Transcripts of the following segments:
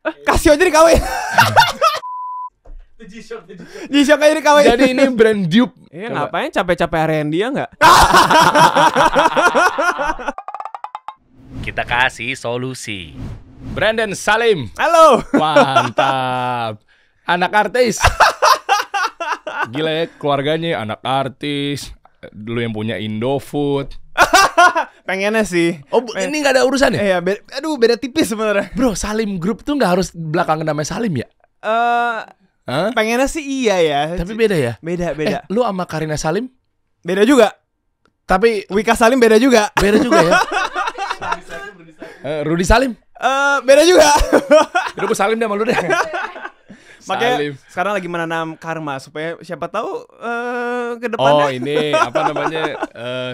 Casio aja dikawin. G-Shock aja dikawin. Jadi ini brand dupe. Iya, ngapain capek-capek harian dia nggak? Kita kasih solusi. Brandon Salim. Halo. Mantap. Anak artis. Gila ya, keluarganya anak artis. Dulu yang punya Indofood. Pengennya sih. Oh, ini nggak ada urusan ya? Iya, beda tipis sebenarnya. Bro, Salim Group tuh nggak harus belakangan namanya Salim ya? Hah? Pengennya sih iya ya. Tapi beda ya? Beda. Lu sama Karina Salim? Beda juga. Tapi Wika Salim beda juga. beda juga ya? Rudy Salim? Beda juga. Udah gue Salim deh sama lu deh. Makanya Salim. sekarang lagi menanam karma supaya siapa tahu ke Oh depannya. ini apa namanya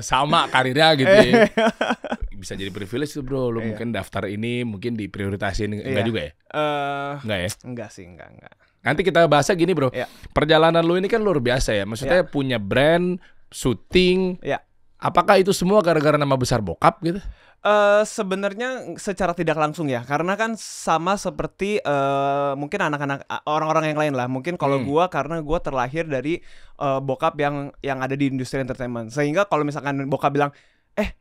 sama karirnya gitu ya. Bisa jadi privilege tuh bro. Lu mungkin daftar ini mungkin diprioritasin. Enggak juga ya? Enggak ya? Enggak sih, enggak. Nanti kita bahasnya gini bro. Iya. Perjalanan lu ini kan luar biasa ya. Maksudnya punya brand, syuting. Ya. Apakah itu semua gara-gara nama besar bokap gitu? Sebenarnya secara tidak langsung ya, karena kan sama seperti mungkin anak-anak orang-orang yang lain lah. Mungkin kalau gua karena gua terlahir dari bokap yang ada di industri entertainment, sehingga kalau misalkan bokap bilang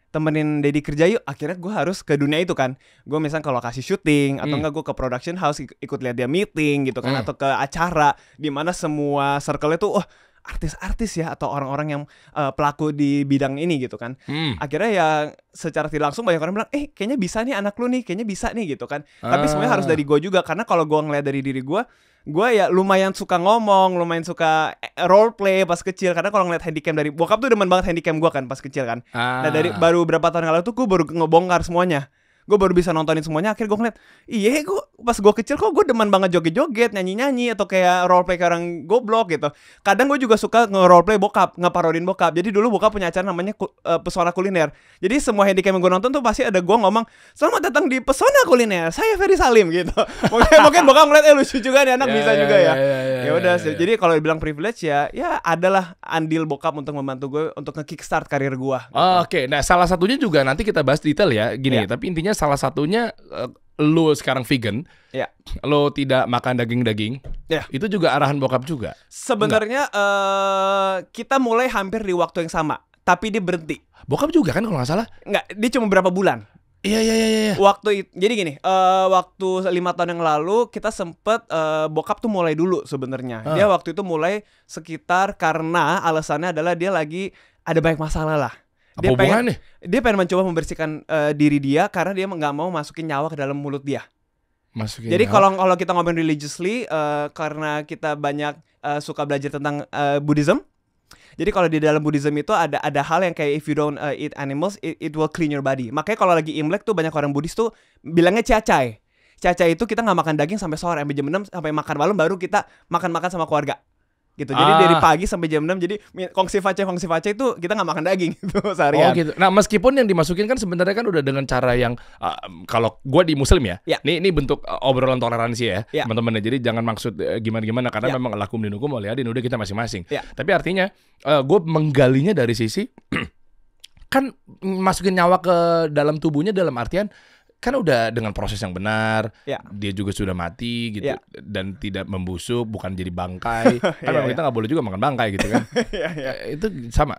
temenin Dedi kerja yuk, akhirnya gue harus ke dunia itu kan. Gue misalnya ke lokasi syuting atau enggak gue ke production house ikut lihat dia meeting gitu kan, atau ke acara di mana semua circle-nya tuh artis-artis ya atau orang-orang yang pelaku di bidang ini gitu kan. Akhirnya ya secara tidak langsung banyak orang bilang kayaknya bisa nih anak lu nih, kayaknya bisa nih gitu kan. Tapi semuanya harus dari gue juga, karena kalau gue ngeliat dari diri gue ya lumayan suka ngomong, lumayan suka role play pas kecil. Karena kalau ngeliat handycam dari bokap tuh demen banget handycam gue kan pas kecil kan. Nah dari baru berapa tahun yang lalu tuh gue baru ngebongkar semuanya. Gue baru bisa nontonin semuanya. Akhirnya gue ngeliat, gue pas gue kecil kok gue demen banget joget-joget, nyanyi-nyanyi, atau kayak roleplay kayak orang goblok gitu. Kadang gue juga suka nge-roleplay bokap, ngeparodin bokap. Jadi dulu bokap punya acara namanya Pesona Kuliner. Jadi semua handycam yang gue nonton tuh pasti ada gue ngomong, selamat datang di Pesona Kuliner, saya Ferry Salim gitu. Mungkin bokap ngeliat lucu juga nih anak, bisa juga ya. Ya udah sih. Jadi kalau dibilang privilege ya adalah andil bokap untuk membantu gue untuk nge-kickstart karir gue. Oke, nah salah satunya juga nanti kita bahas detail ya. Gini, tapi intinya salah satunya lu sekarang vegan, lu tidak makan daging-daging, itu juga arahan bokap juga? Sebenarnya kita mulai hampir di waktu yang sama, tapi dia berhenti. Bokap juga kan kalau nggak salah? Nggak, dia cuma berapa bulan. Iya. Jadi gini, waktu 5 tahun yang lalu kita sempet bokap tuh mulai dulu sebenarnya. Dia waktu itu mulai sekitar karena alasannya adalah dia lagi ada banyak masalah lah. Dia pengen mencoba membersihkan diri dia karena dia nggak mau masukin nyawa ke dalam mulut dia. Jadi kalau kita ngomongin religiously, karena kita banyak suka belajar tentang Buddhism. Jadi kalau di dalam Buddhism itu ada hal yang kayak if you don't eat animals, it will clean your body. Makanya kalau lagi Imlek tuh banyak orang Buddhis tuh bilangnya cacai. Cacai itu kita nggak makan daging sampai sore, sampai jam 6 sampai makan malam baru kita makan sama keluarga. Gitu. Jadi dari pagi sampai jam 6 jadi kongsi face itu kita nggak makan daging gitu seharian. Oh gitu. Nah meskipun yang dimasukin kan sebenarnya kan udah dengan cara yang kalau gue di Muslim ya. Ini bentuk obrolan toleransi ya teman-teman. Jadi jangan maksud gimana-gimana karena memang lakum dinukum waliadin udah kita masing-masing. Tapi artinya gue menggalinya dari sisi kan masukin nyawa ke dalam tubuhnya dalam artian kan udah dengan proses yang benar, dia juga sudah mati gitu dan tidak membusuk, bukan jadi bangkai. Kan memang kita nggak boleh juga makan bangkai gitu kan. Itu sama.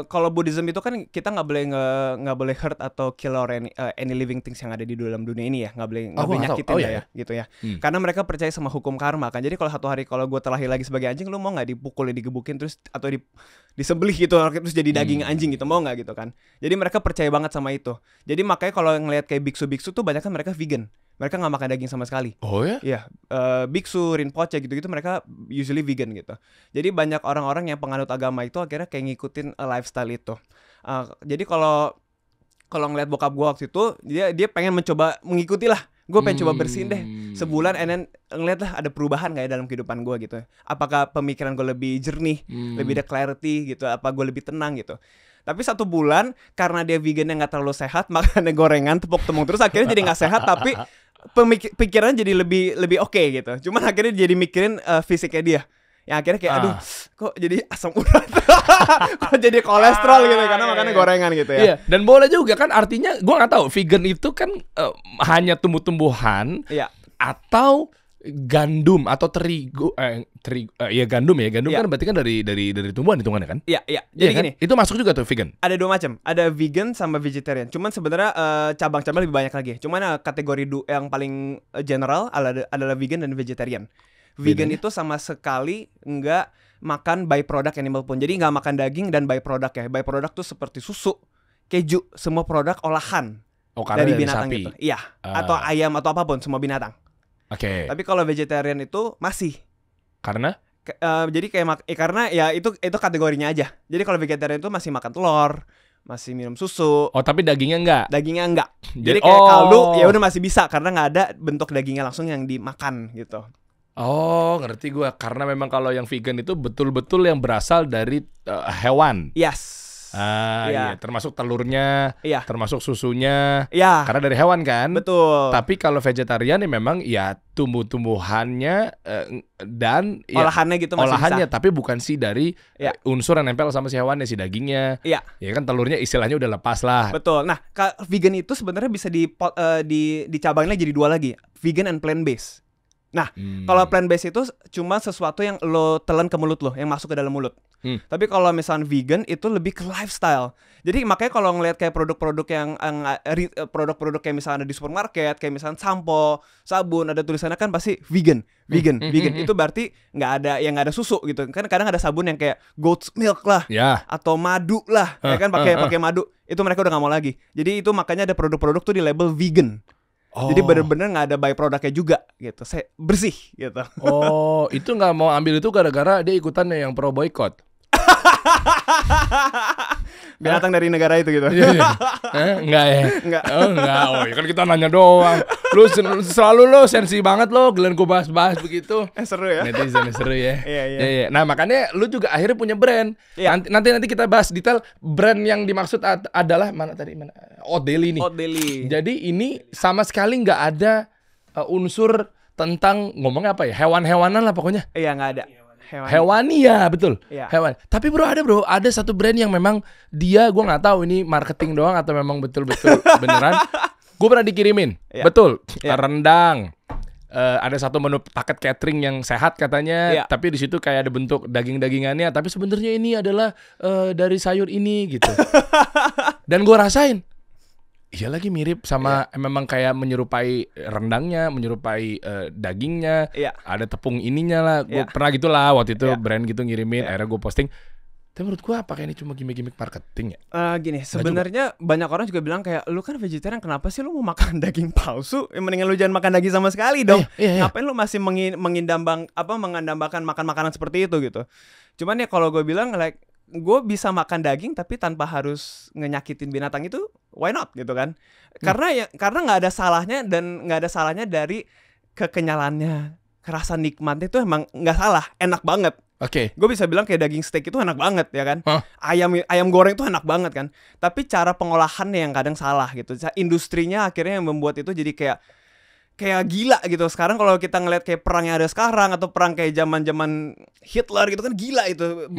Kalau Buddhism itu kan kita nggak boleh hurt atau kill or any living things yang ada di dalam dunia ini ya, nggak boleh nyakitin ya gitu ya. Karena mereka percaya sama hukum karma kan. Jadi kalau satu hari kalau gue terlahir lagi sebagai anjing, lu mau nggak dipukul, digebukin terus atau disembelih gitu terus jadi daging anjing gitu, mau nggak gitu kan. Jadi mereka percaya banget sama itu. Jadi makanya kalau ngelihat kayak biksu-biksu tuh banyak kan mereka vegan. Mereka nggak makan daging sama sekali. Oh ya? Iya, biksu, rinpoche gitu-gitu mereka usually vegan gitu. Jadi banyak orang-orang yang penganut agama itu akhirnya kayak ngikutin lifestyle itu. Jadi kalau ngeliat bokap gue waktu itu, dia pengen mencoba mengikuti lah. Gue pengen coba bersihin deh sebulan, and then ngeliat lah ada perubahan gak ya dalam kehidupan gue gitu. Apakah pemikiran gue lebih jernih, lebih ada clarity gitu, apa gue lebih tenang gitu. Tapi 1 bulan karena dia vegannya nggak terlalu sehat, makannya gorengan, tepuk temung terus, akhirnya jadi nggak sehat tapi pikirannya jadi lebih oke gitu. Cuman akhirnya jadi mikirin fisiknya dia. Yang akhirnya kayak aduh kok jadi asam urat, kok jadi kolesterol gitu karena makannya gorengan gitu ya. Iya, dan boleh juga kan, artinya gue nggak tahu vegan itu kan hanya tumbuh-tumbuhan atau gandum atau terigu, ya gandum kan berarti kan dari tumbuhan hitungannya kan? Iya. Jadi kan? gini, itu masuk juga tuh vegan. ada 2 macam, ada vegan sama vegetarian. Cuman sebenarnya cabang-cabang lebih banyak lagi. Cuman kategori yang paling general adalah vegan dan vegetarian. Vegan itu sama sekali nggak makan byproduct animal pun. Jadi nggak makan daging dan byproduct ya. Byproduct tuh seperti susu, keju, semua produk olahan dari binatang sapi. gitu. Iya, atau ayam atau apapun, semua binatang. Oke. Tapi kalau vegetarian itu masih. Karena? Jadi kayak karena ya itu kategorinya aja. Jadi kalau vegetarian itu masih makan telur, masih minum susu. Oh, tapi dagingnya enggak? Dagingnya enggak. Jadi kayak kaldu ya udah masih bisa karena nggak ada bentuk dagingnya langsung yang dimakan gitu. Oh, ngerti gue. Karena memang kalau yang vegan itu betul-betul yang berasal dari hewan. Yes. Iya, termasuk telurnya, termasuk susunya, karena dari hewan kan. Betul. Tapi kalau vegetarian ya memang ya tumbuh-tumbuhannya dan olahannya gitu masih olahannya, bisa. Tapi bukan sih dari unsur yang nempel sama si hewannya, si dagingnya. Iya. Ya kan telurnya istilahnya udah lepas lah. Betul. Nah, vegan itu sebenarnya bisa dicabangin lagi jadi 2 lagi, vegan and plant based. Nah, kalau plant based itu cuma sesuatu yang lo telan ke mulut lo, yang masuk ke dalam mulut. Tapi kalau misalnya vegan itu lebih ke lifestyle. Jadi makanya kalau ngelihat kayak produk-produk yang produk-produk kayak misalnya ada di supermarket, kayak misalnya sampo, sabun, ada tulisannya kan pasti vegan. Itu berarti nggak ada susu gitu. Kan kadang ada sabun yang kayak goat's milk lah, atau madu lah, ya kan pakai madu. Itu mereka udah nggak mau lagi. Jadi itu makanya ada produk-produk tuh di label vegan. Jadi bener-bener nggak ada byproductnya juga gitu, saya bersih gitu. Oh, itu nggak mau ambil itu gara-gara dia ikutan yang pro boykot. Binatang dari negara itu gitu. Enggak ya? Enggak. Oh ya kan kita nanya doang. Lu selalu sensi banget lo, Glenn gue bahas-bahas begitu. Seru ya. Netizen seru ya. Iya. Nah makanya lu juga akhirnya punya brand. Nanti kita bahas detail brand yang dimaksud adalah mana? Oat Daily nih. Oat Daily. Jadi ini sama sekali nggak ada unsur tentang ngomongnya apa ya, hewan-hewanan lah pokoknya. Iya, nggak ada. Hewani ya, betul. Hewan. Tapi ada satu brand yang memang dia, gue nggak tahu ini marketing doang atau memang betul-betul beneran. Gue pernah dikirimin, betul. Rendang. Ada satu menu paket catering yang sehat katanya, tapi di situ kayak ada bentuk daging-dagingannya. Tapi sebenarnya ini adalah dari sayur ini gitu. Dan gue rasain. Iya lagi mirip sama memang kayak menyerupai rendangnya, menyerupai dagingnya, ada tepung ininya lah. Gue pernah gitulah waktu itu brand gitu ngirimin, akhirnya gue posting. Tapi menurut gue apakah ini cuma gimmick-gimmick marketing ya? Gini, sebenarnya banyak orang juga bilang kayak lu kan vegetarian, kenapa sih lu mau makan daging palsu? Mendingan lu jangan makan daging sama sekali dong. Ngapain lu masih mengandambakan makan makanan seperti itu gitu? Cuman ya kalau gue bilang gue bisa makan daging tapi tanpa harus ngenyakitin binatang itu, why not gitu kan? Karena nggak ada salahnya, dan nggak ada salahnya dari kekenyalannya, kerasa nikmatnya itu emang nggak salah, enak banget. Oke. Gue bisa bilang kayak daging steak itu enak banget ya kan? Ayam goreng itu enak banget kan? Tapi cara pengolahannya yang kadang salah gitu. Industrinya akhirnya yang membuat itu jadi kayak gila gitu. Sekarang kalau kita ngeliat kayak perang yang ada sekarang, atau perang kayak zaman Hitler gitu kan, gila itu.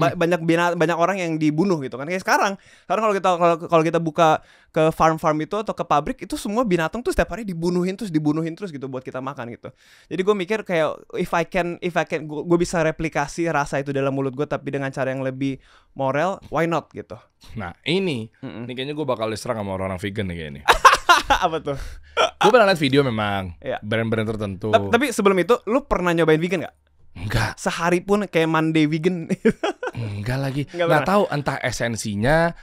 Banyak orang yang dibunuh gitu kan. Kayak sekarang kalau kita buka ke farm itu atau ke pabrik, itu semua binatang tuh setiap hari dibunuhin terus gitu buat kita makan gitu. Jadi gue mikir kayak if I can gue bisa replikasi rasa itu dalam mulut gue tapi dengan cara yang lebih moral, why not gitu. Nah ini kayaknya gue bakal diserang sama orang-orang vegan nih kayaknya. Apa tuh? Gue pernah liat video memang brand-brand tertentu. Tapi sebelum itu lu pernah nyobain vegan gak? Enggak. Sehari pun kayak Monday vegan. Enggak lagi. Nggak tahu entah esensinya,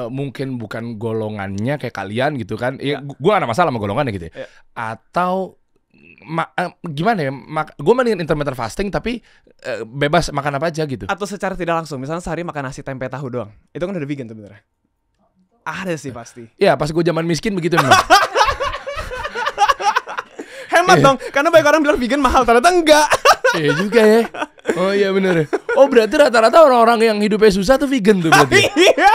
mungkin bukan golongannya kayak kalian gitu kan. Gue gak ada masalah sama golongannya gitu ya. Atau gimana ya? Gue mendingan intermittent fasting tapi bebas makan apa aja gitu. Atau secara tidak langsung, misalnya sehari makan nasi tempe tahu doang. Itu kan udah vegan sebenarnya. Ada sih pasti. Iya, pas gue zaman miskin begitu memang. Hemat dong, karena banyak orang bilang vegan mahal, ternyata enggak. Iya juga ya. Oh iya bener. Oh berarti rata-rata orang-orang yang hidupnya susah tuh vegan tuh berarti. Iya.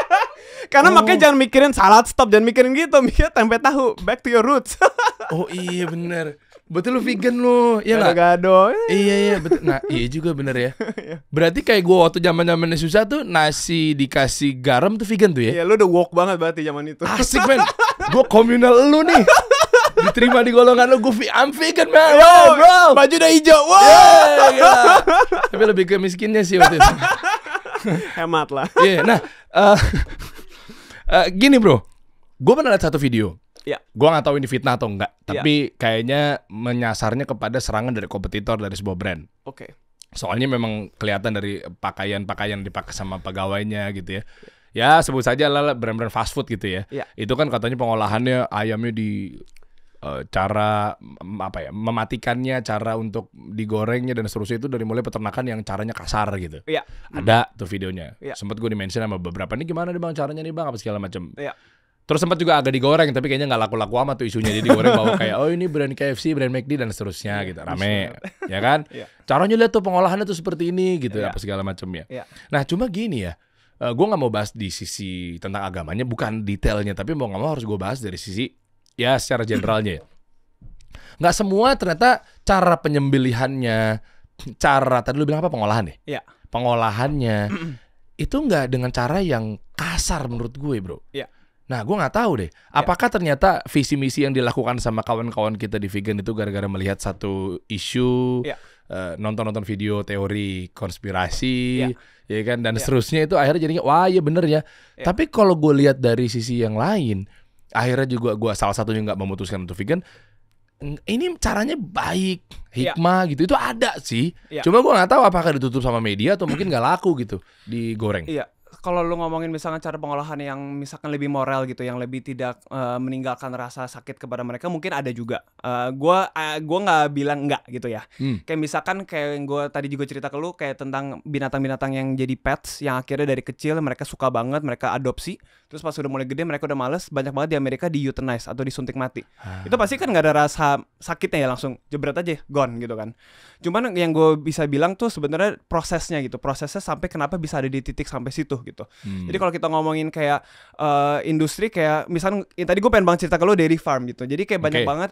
Karena makanya jangan mikirin salad stop, jangan mikirin gitu, mikir tempe tahu, back to your roots. Oh iya bener. Betul lu vegan lu, ya nggak? Gado-gado. Iya betul. Nah iya juga bener ya. Berarti kayak gue waktu zaman-zamannya susah tuh nasi dikasih garam tuh vegan tuh ya? Iya, lu udah woke banget berarti zaman itu. Asik men. Gue komunal lu nih. Diterima di golongan lu, I'm vegan man. Yo, Bro. baju udah hijau. Wow. Yeah, gila. Tapi lebih ke miskinnya sih waktu itu. Hemat lah. Iya, nah gini bro, gue pernah lihat satu video. Ya. Gue nggak tahu ini fitnah atau enggak, tapi kayaknya menyasarnya kepada serangan dari kompetitor dari sebuah brand. Oke. Soalnya memang kelihatan dari pakaian-pakaian dipakai sama pegawainya gitu ya. Ya sebut saja lah brand-brand fast food gitu ya. Itu kan katanya pengolahannya ayamnya di cara apa ya, mematikannya, cara untuk digorengnya dan seterusnya itu dari mulai peternakan yang caranya kasar gitu. Iya. Ada tuh videonya. Iya. Sempat gue di-mention sama beberapa, nih gimana nih bang caranya nih bang apa segala macam. Iya. Terus sempat juga agak digoreng tapi kayaknya nggak laku-laku amat tuh isunya. Jadi digoreng bawa kayak oh ini brand KFC, brand McD dan seterusnya gitu. Rame. Ya kan? Caranya lihat tuh pengolahannya tuh seperti ini gitu apa segala macamnya. Nah, cuma gini ya. Gue nggak mau bahas di sisi tentang agamanya, bukan detailnya, tapi mau nggak mau harus gue bahas dari sisi ya secara generalnya ya. Nggak semua ternyata cara penyembelihannya, cara tadi lu bilang apa pengolahan ya? Iya. Pengolahannya itu nggak dengan cara yang kasar menurut gue bro. Iya. Nah gue nggak tahu deh, apakah ternyata visi misi yang dilakukan sama kawan-kawan kita di vegan itu gara-gara melihat satu isu, nonton-nonton video teori konspirasi, ya kan, dan seterusnya itu akhirnya jadinya wah ya bener ya. Tapi kalau gue lihat dari sisi yang lain, akhirnya juga gue salah satunya nggak memutuskan untuk vegan. Ini caranya baik, hikmah gitu, itu ada sih. Cuma gue nggak tahu apakah ditutup sama media atau mungkin nggak laku gitu digoreng. Iya. Kalau lu ngomongin misalnya cara pengolahan yang misalkan lebih moral gitu, yang lebih tidak meninggalkan rasa sakit kepada mereka, mungkin ada juga. Gua nggak bilang enggak gitu ya. Kayak misalkan kayak gue tadi juga cerita ke lu kayak tentang binatang-binatang yang jadi pets, yang akhirnya dari kecil mereka suka banget, mereka adopsi, terus pas udah mulai gede mereka udah males, banyak banget di Amerika di euthanize atau disuntik mati. Itu pasti kan nggak ada rasa sakitnya ya, langsung jebret aja gone gitu kan. Cuman yang gue bisa bilang tuh sebenarnya prosesnya gitu, prosesnya sampai kenapa bisa ada di titik sampai situ gitu. Jadi kalau kita ngomongin kayak industri kayak misalnya tadi gue pengen banget cerita ke lo dairy farm gitu. Jadi kayak banyak banget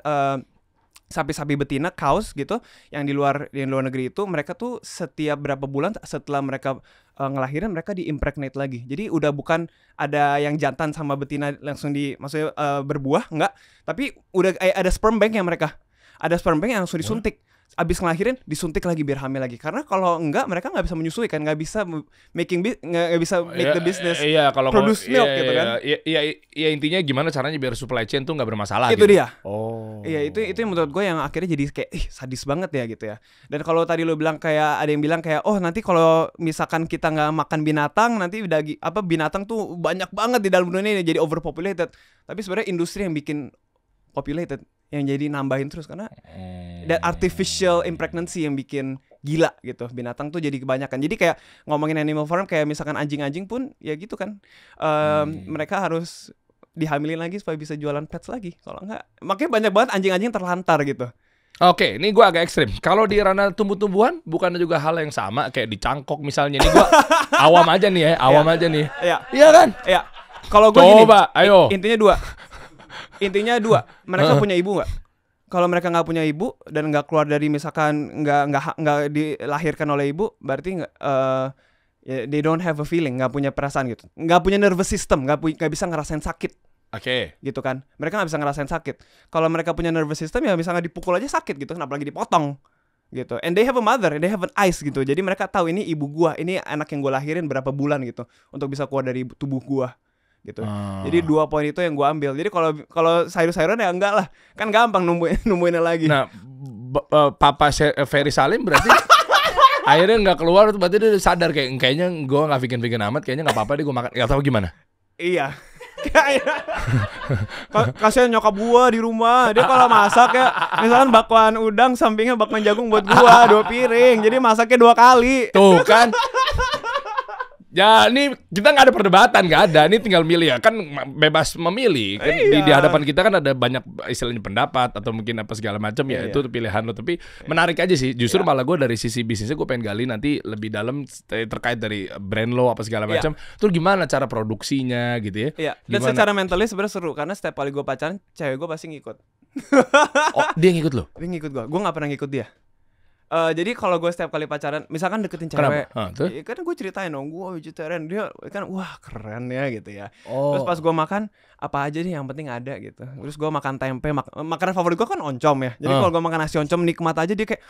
sapi-sapi betina, cows gitu, yang di luar negeri itu mereka tuh setiap berapa bulan setelah mereka ngelahirin mereka diimpregnate lagi. Jadi udah bukan ada yang jantan sama betina langsung maksudnya berbuah, enggak, tapi udah ada sperm bank yang mereka. Ada sperm bank yang langsung disuntik. Abis ngelahirin disuntik lagi biar hamil lagi, karena kalau enggak mereka nggak bisa menyusui kan, nggak bisa nggak bisa make the business produce milk gitu kan. Iya intinya gimana caranya biar supply chain tuh nggak bermasalah. Itu gitu. dia. Iya itu yang menurut gue yang akhirnya jadi kayak sadis banget ya gitu ya. Dan kalau tadi lo bilang kayak ada yang bilang kayak oh nanti kalau misalkan kita nggak makan binatang nanti binatang tuh banyak banget di dalam dunia ini jadi overpopulated. Tapi sebenarnya industri yang bikin populated, yang jadi nambahin terus karena dan artificial impregnancy yang bikin gila gitu. Binatang tuh jadi kebanyakan. Jadi kayak ngomongin animal farm kayak misalkan anjing-anjing pun ya gitu kan. Mereka harus dihamilin lagi supaya bisa jualan pets lagi. Kalau enggak, makanya banyak banget anjing-anjing terlantar gitu. Oke, ini gue agak ekstrim. Kalau di ranah tumbuh-tumbuhan, bukannya juga hal yang sama kayak dicangkok misalnya. Ini gue awam aja nih ya, aja nih. Iya kan? Iya. Kalau gue gini, ayo. Intinya dua, mereka punya ibu nggak? Kalau mereka nggak punya ibu dan nggak keluar dari misalkan nggak dilahirkan oleh ibu, berarti they don't have a feeling, nggak punya perasaan gitu, nggak punya nervous system, nggak bisa ngerasain sakit. Gitu kan, mereka nggak bisa ngerasain sakit. Kalau mereka punya nervous system ya misalnya dipukul aja sakit gitu, kenapa lagi dipotong gitu. And they have a mother, and they have an eyes gitu. Jadi mereka tahu ini ibu gua, ini anak yang gua lahirin berapa bulan gitu untuk bisa keluar dari tubuh gua. Gitu. Jadi 2 poin itu yang gue ambil. Jadi kalau sayur-sayuran ya enggak lah, kan gampang numuinnya lagi. Nah, Papa Ferry Salim berarti akhirnya nggak keluar, berarti dia sadar kayaknya gue nggak bikin amat, kayaknya nggak apa-apa deh gue makan. Nggak tahu gimana? Iya. Kasihan nyokap gua di rumah, dia kalau masak ya misalkan bakwan udang sampingnya bakwan jagung buat gua 2 piring, jadi masaknya 2 kali. Tuh kan. Ya ini kita nggak ada perdebatan, nggak ada. Ini tinggal milih ya, kan bebas memilih. Kan di hadapan kita kan ada banyak istilahnya pendapat atau mungkin apa segala macam ya, itu pilihan lo. Tapi menarik aja sih. Justru malah gue dari sisi bisnisnya gue pengen gali nanti lebih dalam terkait dari brand lo apa segala macam. Terus gimana cara produksinya gitu ya? Iya. Dan secara mentalis sebenarnya seru karena setiap kali gue pacaran, cewek gue pasti ngikut. Oh, dia ngikut lo? Dia ngikut gue nggak pernah ngikut dia. Jadi kalau gue setiap kali pacaran, misalkan deketin cewek, kan gue ceritain dong, gue vegetarian, dia kan wah keren ya gitu ya. Terus pas gue makan apa aja nih yang penting ada gitu. Terus gue makan tempe, makanan favorit gue kan oncom ya. Jadi kalau gue makan nasi oncom nikmat aja, dia kayak,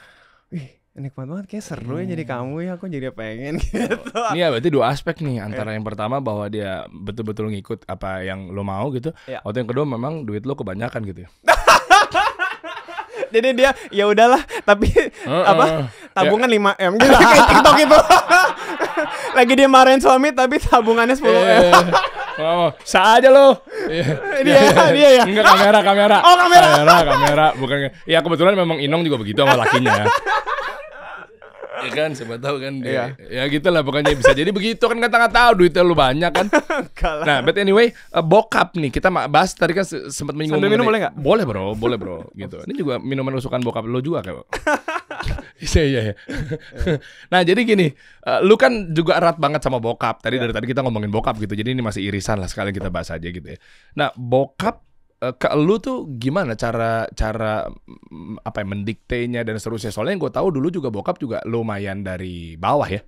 wih nikmat banget, kayak seru ya jadi kamu ya, aku jadi pengen gitu. Ini ya berarti dua aspek nih, antara yang pertama bahwa dia betul-betul ngikut apa yang lo mau gitu. Atau yang kedua memang duit lo kebanyakan gitu ya. Jadi dia ya udahlah, tapi tabungan 5M gitu kayak TikTok itu. Lagi dia marahin suami tapi tabungannya 10M. Oh, sah aja lo. Dia ya. Enggak, kamera. Oh, kamera, bukan. Ya kebetulan memang Inong juga begitu sama lakinya. Ya kan, siapa tahu kan dia. Ya gitulah pokoknya, bisa jadi begitu kan, kita nggak tahu duitnya lu banyak kan. Nah, but anyway, bokap nih kita bahas tadi kan sempat menyinggung. Sambil minum boleh nggak? Boleh bro, gitu. Ini juga minuman kesukaan bokap lu juga kayak. Iya. Nah jadi gini, lu kan juga erat banget sama bokap. Dari tadi kita ngomongin bokap gitu. Jadi ini masih irisan lah, sekali kita bahas aja gitu ya. Nah bokap ke lu tuh gimana cara apa ya, mendiktenya dan seterusnya. Soalnya yang gue tahu dulu juga bokap juga lumayan dari bawah ya.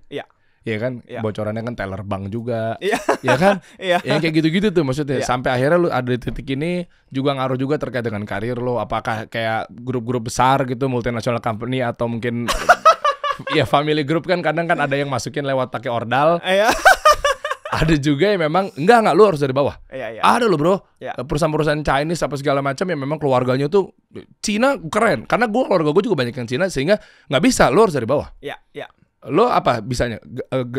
Iya kan, bocorannya kan teller bank juga. Iya kan? Yang kayak gitu-gitu tuh maksudnya. Sampai akhirnya lu ada di titik ini juga ngaruh juga terkait dengan karir lo. Apakah kayak grup-grup besar gitu, multinational company, atau mungkin ya family group kan kadang kan ada yang masukin lewat pakai ordal. Ada juga yang memang enggak lu harus dari bawah. Ada lo bro, perusahaan-perusahaan Chinese apa segala macam yang memang keluarganya tuh Cina keren. Karena keluarga gue juga banyak yang Cina, sehingga nggak bisa, lu harus dari bawah. Lo apa bisanya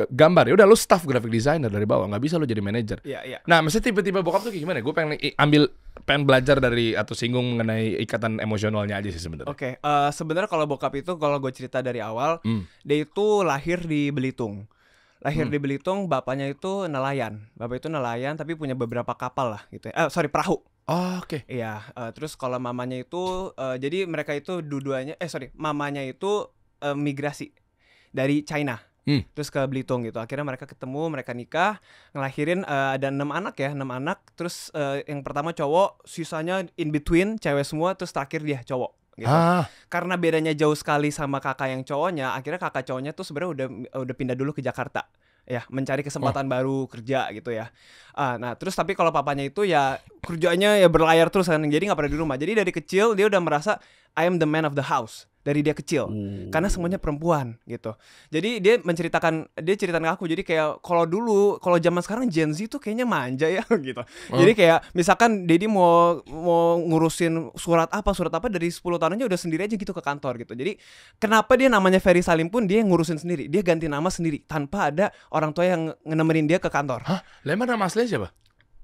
gambar, ya udah lo staff graphic designer dari bawah, nggak bisa lo jadi manajer. Nah maksudnya tipe-tipe bokap tuh kayak gimana? Gue pengen belajar dari atau singgung mengenai ikatan emosionalnya aja sih sebenarnya. Oke, sebenarnya kalau bokap itu, kalau gue cerita dari awal, dia itu lahir di Belitung. Di Belitung, bapaknya itu nelayan. Bapak itu nelayan tapi punya beberapa kapal lah gitu ya. Perahu. Oke. Iya, terus kalau mamanya itu jadi mereka itu mamanya itu migrasi dari China. Terus ke Belitung gitu. Akhirnya mereka ketemu, mereka nikah, ngelahirin ada 6 anak ya, 6 anak. Terus yang pertama cowok, sisanya in between cewek semua, terus terakhir dia cowok. Gitu. Karena bedanya jauh sekali sama kakak yang cowoknya, akhirnya kakak cowoknya tuh sebenarnya udah pindah dulu ke Jakarta ya, mencari kesempatan baru kerja gitu ya. Nah terus tapi kalau papanya itu ya kerjanya ya berlayar terus kan, jadi nggak pernah di rumah. Jadi dari kecil dia udah merasa I am the man of the house dari dia kecil, karena semuanya perempuan gitu. Jadi dia ceritain ke aku, jadi kayak kalau zaman sekarang Gen Z tuh kayaknya manja ya gitu. Jadi kayak misalkan Dedi mau ngurusin surat apa dari 10 tahun aja udah sendiri aja gitu ke kantor gitu. Jadi kenapa dia namanya Ferry Salim pun dia ngurusin sendiri, dia ganti nama sendiri tanpa ada orang tua yang nemenin dia ke kantor. Lemah nama aslinya siapa?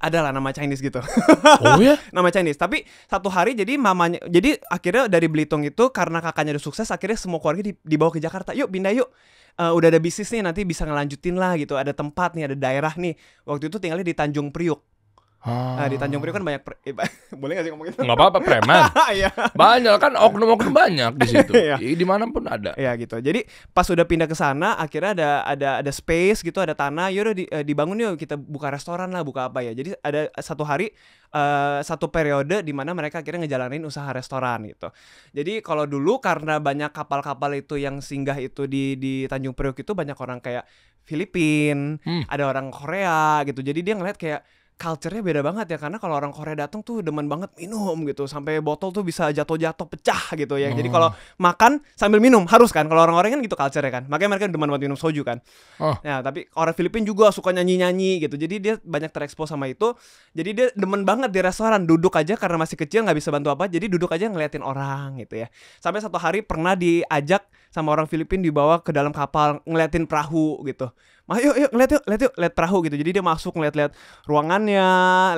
Adalah nama Chinese gitu. Oh ya? Nama Chinese. Tapi satu hari jadi akhirnya dari Belitung itu karena kakaknya udah sukses, akhirnya semua keluarga dibawa ke Jakarta. Yuk pindah yuk. Udah ada bisnis nih, nanti bisa ngelanjutin lah gitu. Ada tempat nih, ada daerah nih. Waktu itu tinggalnya di Tanjung Priuk. Di Tanjung Priok kan banyak boleh nggak sih ngomong gitu? Nggak apa-apa, preman. Banyak kan, oknum-oknum banyak di situ. Di mana pun ada. Iya gitu. Jadi pas udah pindah ke sana, akhirnya ada space gitu, ada tanah. Yaudah dibangun yuk, kita buka restoran lah, buka apa ya. Jadi ada satu hari, satu periode di mana mereka akhirnya ngejalanin usaha restoran gitu. Jadi kalau dulu karena banyak kapal-kapal itu yang singgah itu di Tanjung Priok itu, banyak orang kayak Filipina, ada orang Korea gitu. Jadi dia ngeliat kayak culture-nya beda banget ya, karena kalau orang Korea datang tuh demen banget minum gitu, sampai botol tuh bisa jatuh-jatuh pecah gitu ya. Jadi kalau makan sambil minum harus kan, kalau orang-orang kan gitu culture-nya kan, makanya mereka demen banget minum soju kan. Nah tapi orang Filipina juga suka nyanyi-nyanyi gitu, jadi dia banyak terekspos sama itu. Jadi dia demen banget di restoran, duduk aja karena masih kecil nggak bisa bantu apa, jadi duduk aja ngeliatin orang gitu ya. Sampai satu hari pernah diajak sama orang Filipina dibawa ke dalam kapal ngeliatin perahu gitu. Yuk lihat perahu gitu. Jadi dia masuk ngeliat ruangannya,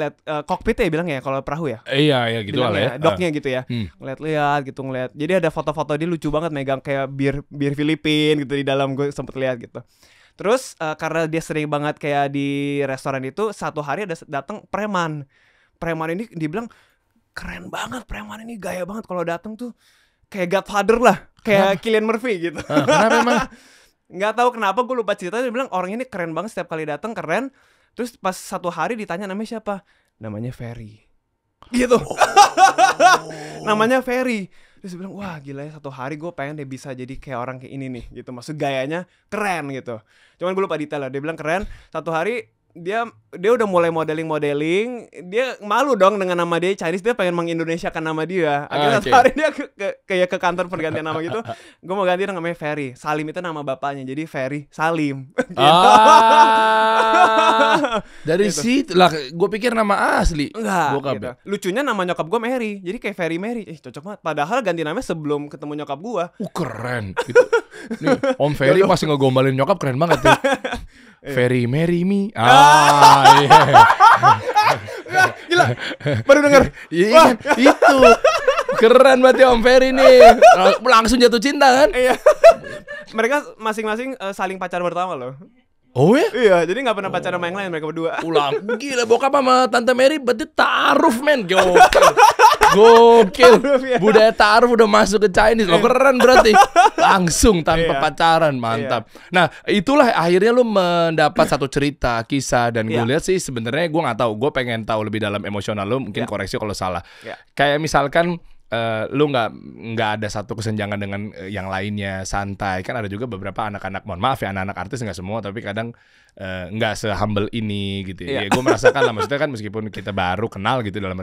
lihat kokpit ya bilang ya kalau perahu ya. Iya gitu lah ya. Doknya gitu ya. Ngeliat gitu. Jadi ada foto-foto dia lucu banget megang kayak bir Filipin gitu di dalam, gue sempet lihat gitu. Terus karena dia sering banget kayak di restoran itu, satu hari ada datang preman. Preman ini dibilang keren banget, preman ini gaya banget kalau datang tuh kayak Godfather lah, kayak Cillian Murphy gitu. Kenapa emang? Nggak tahu kenapa, gue lupa ceritanya. Dia bilang orang ini keren banget, setiap kali datang keren. Terus pas satu hari ditanya namanya siapa, namanya Ferry. gitu. Namanya Ferry. Terus dia bilang, wah gila ya, satu hari gue pengen deh bisa jadi kayak orang kayak ini nih gitu. Maksud gayanya keren gitu. Cuman gue lupa detail lah. Dia bilang keren. Satu hari dia udah mulai modeling, dia malu dong dengan nama dia Chinese, dia pengen mengindonesiakan nama dia. Akhirnya satu hari dia kayak ke kantor pergantian nama gitu. Gue mau ganti namanya Ferry. Salim itu nama bapaknya, jadi Ferry Salim. Gitu. Dari gitu. situ lah, gue pikir nama asli. Enggak gitu. Lucunya nama nyokap gue Mary, jadi kayak Ferry Mary. Cocok banget. Padahal ganti namanya sebelum ketemu nyokap gue. Keren gitu. Nih, Om Ferry masih ngegombalin nyokap, keren banget ya. Ferry marry me. Iya. Gila, baru denger. Iya, itu. Keren banget ya Om Ferry nih. Langsung jatuh cinta kan? Iya. Mereka masing-masing saling pacar pertama loh. Oh ya? Iya, jadi gak pernah pacaran sama yang lain mereka berdua. Ulang. Gila, bokap sama Tante Mary berarti ta'aruf men. Gokil. Ya. Budaya ta'aruf udah masuk ke Chinese. Lo keren berarti. Langsung tanpa pacaran. Mantap. Nah, itulah akhirnya lu mendapat satu cerita, kisah. Dan gue lihat sih sebenarnya gue gak tahu. Gue pengen tahu lebih dalam emosional lu. Mungkin koreksi kalau salah. Kayak misalkan lu nggak ada satu kesenjangan dengan yang lainnya, santai. Kan ada juga beberapa anak-anak, mohon maaf ya, anak-anak artis nggak semua, tapi kadang nggak se-humble ini gitu ya. Gue merasakan lah, maksudnya kan meskipun kita baru kenal gitu dalam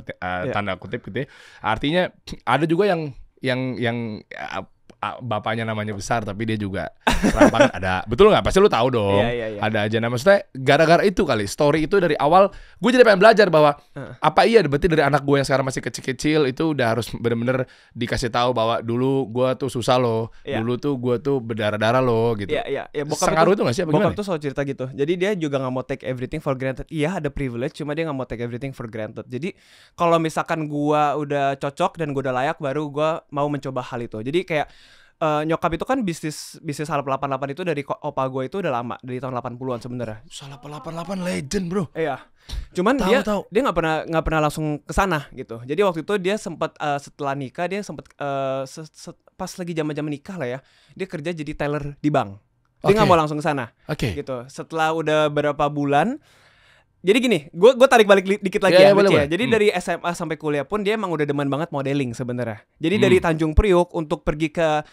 tanda kutip gitu ya, artinya ada juga yang bapaknya namanya besar tapi dia juga serampangan. Ada, betul nggak? Pasti lu tahu dong. Ada aja. Nah, maksudnya gara-gara itu kali, story itu dari awal gue jadi pengen belajar bahwa apa iya berarti dari anak gue yang sekarang masih kecil-kecil itu udah harus bener-bener dikasih tahu bahwa dulu gue tuh susah loh, dulu tuh gue tuh berdarah-darah loh gitu. Sengaruh itu nggak sih? Bokap tuh selalu cerita gitu. Jadi dia juga nggak mau take everything for granted. Iya ada privilege, cuma dia nggak mau take everything for granted. Jadi kalau misalkan gue udah cocok dan gue udah layak, baru gue mau mencoba hal itu. Jadi kayak nyokap itu kan bisnis Salap 88 itu dari opa gue itu udah lama, dari tahun 80-an sebenarnya. Salap 88 legend, bro. Iya. Cuman dia nggak pernah langsung ke sana gitu. Jadi waktu itu dia sempat setelah nikah dia sempat pas lagi zaman-zaman nikah lah ya, dia kerja jadi teller di bank. Dia nggak mau langsung ke sana. Gitu. Setelah udah berapa bulan, jadi gini, gue tarik balik dikit lagi ya. Jadi dari SMA sampai kuliah pun dia emang udah demen banget modeling sebenarnya. Jadi dari Tanjung Priok untuk pergi ke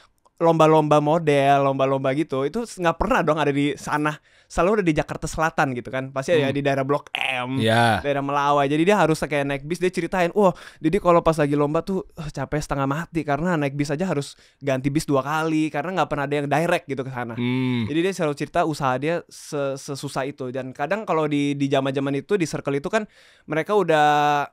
lomba-lomba model, lomba-lomba gitu, itu nggak pernah dong ada di sana. Selalu ada di Jakarta Selatan gitu kan. Pasti ya di daerah Blok M, daerah Melawai. Jadi dia harus kayak naik bis. Dia ceritain, wah, jadi kalau pas lagi lomba tuh capek setengah mati karena naik bis aja harus ganti bis 2 kali karena nggak pernah ada yang direct gitu ke sana. Jadi dia selalu cerita usaha dia sesusah itu. Dan kadang kalau di zaman-zaman itu di circle itu kan mereka udah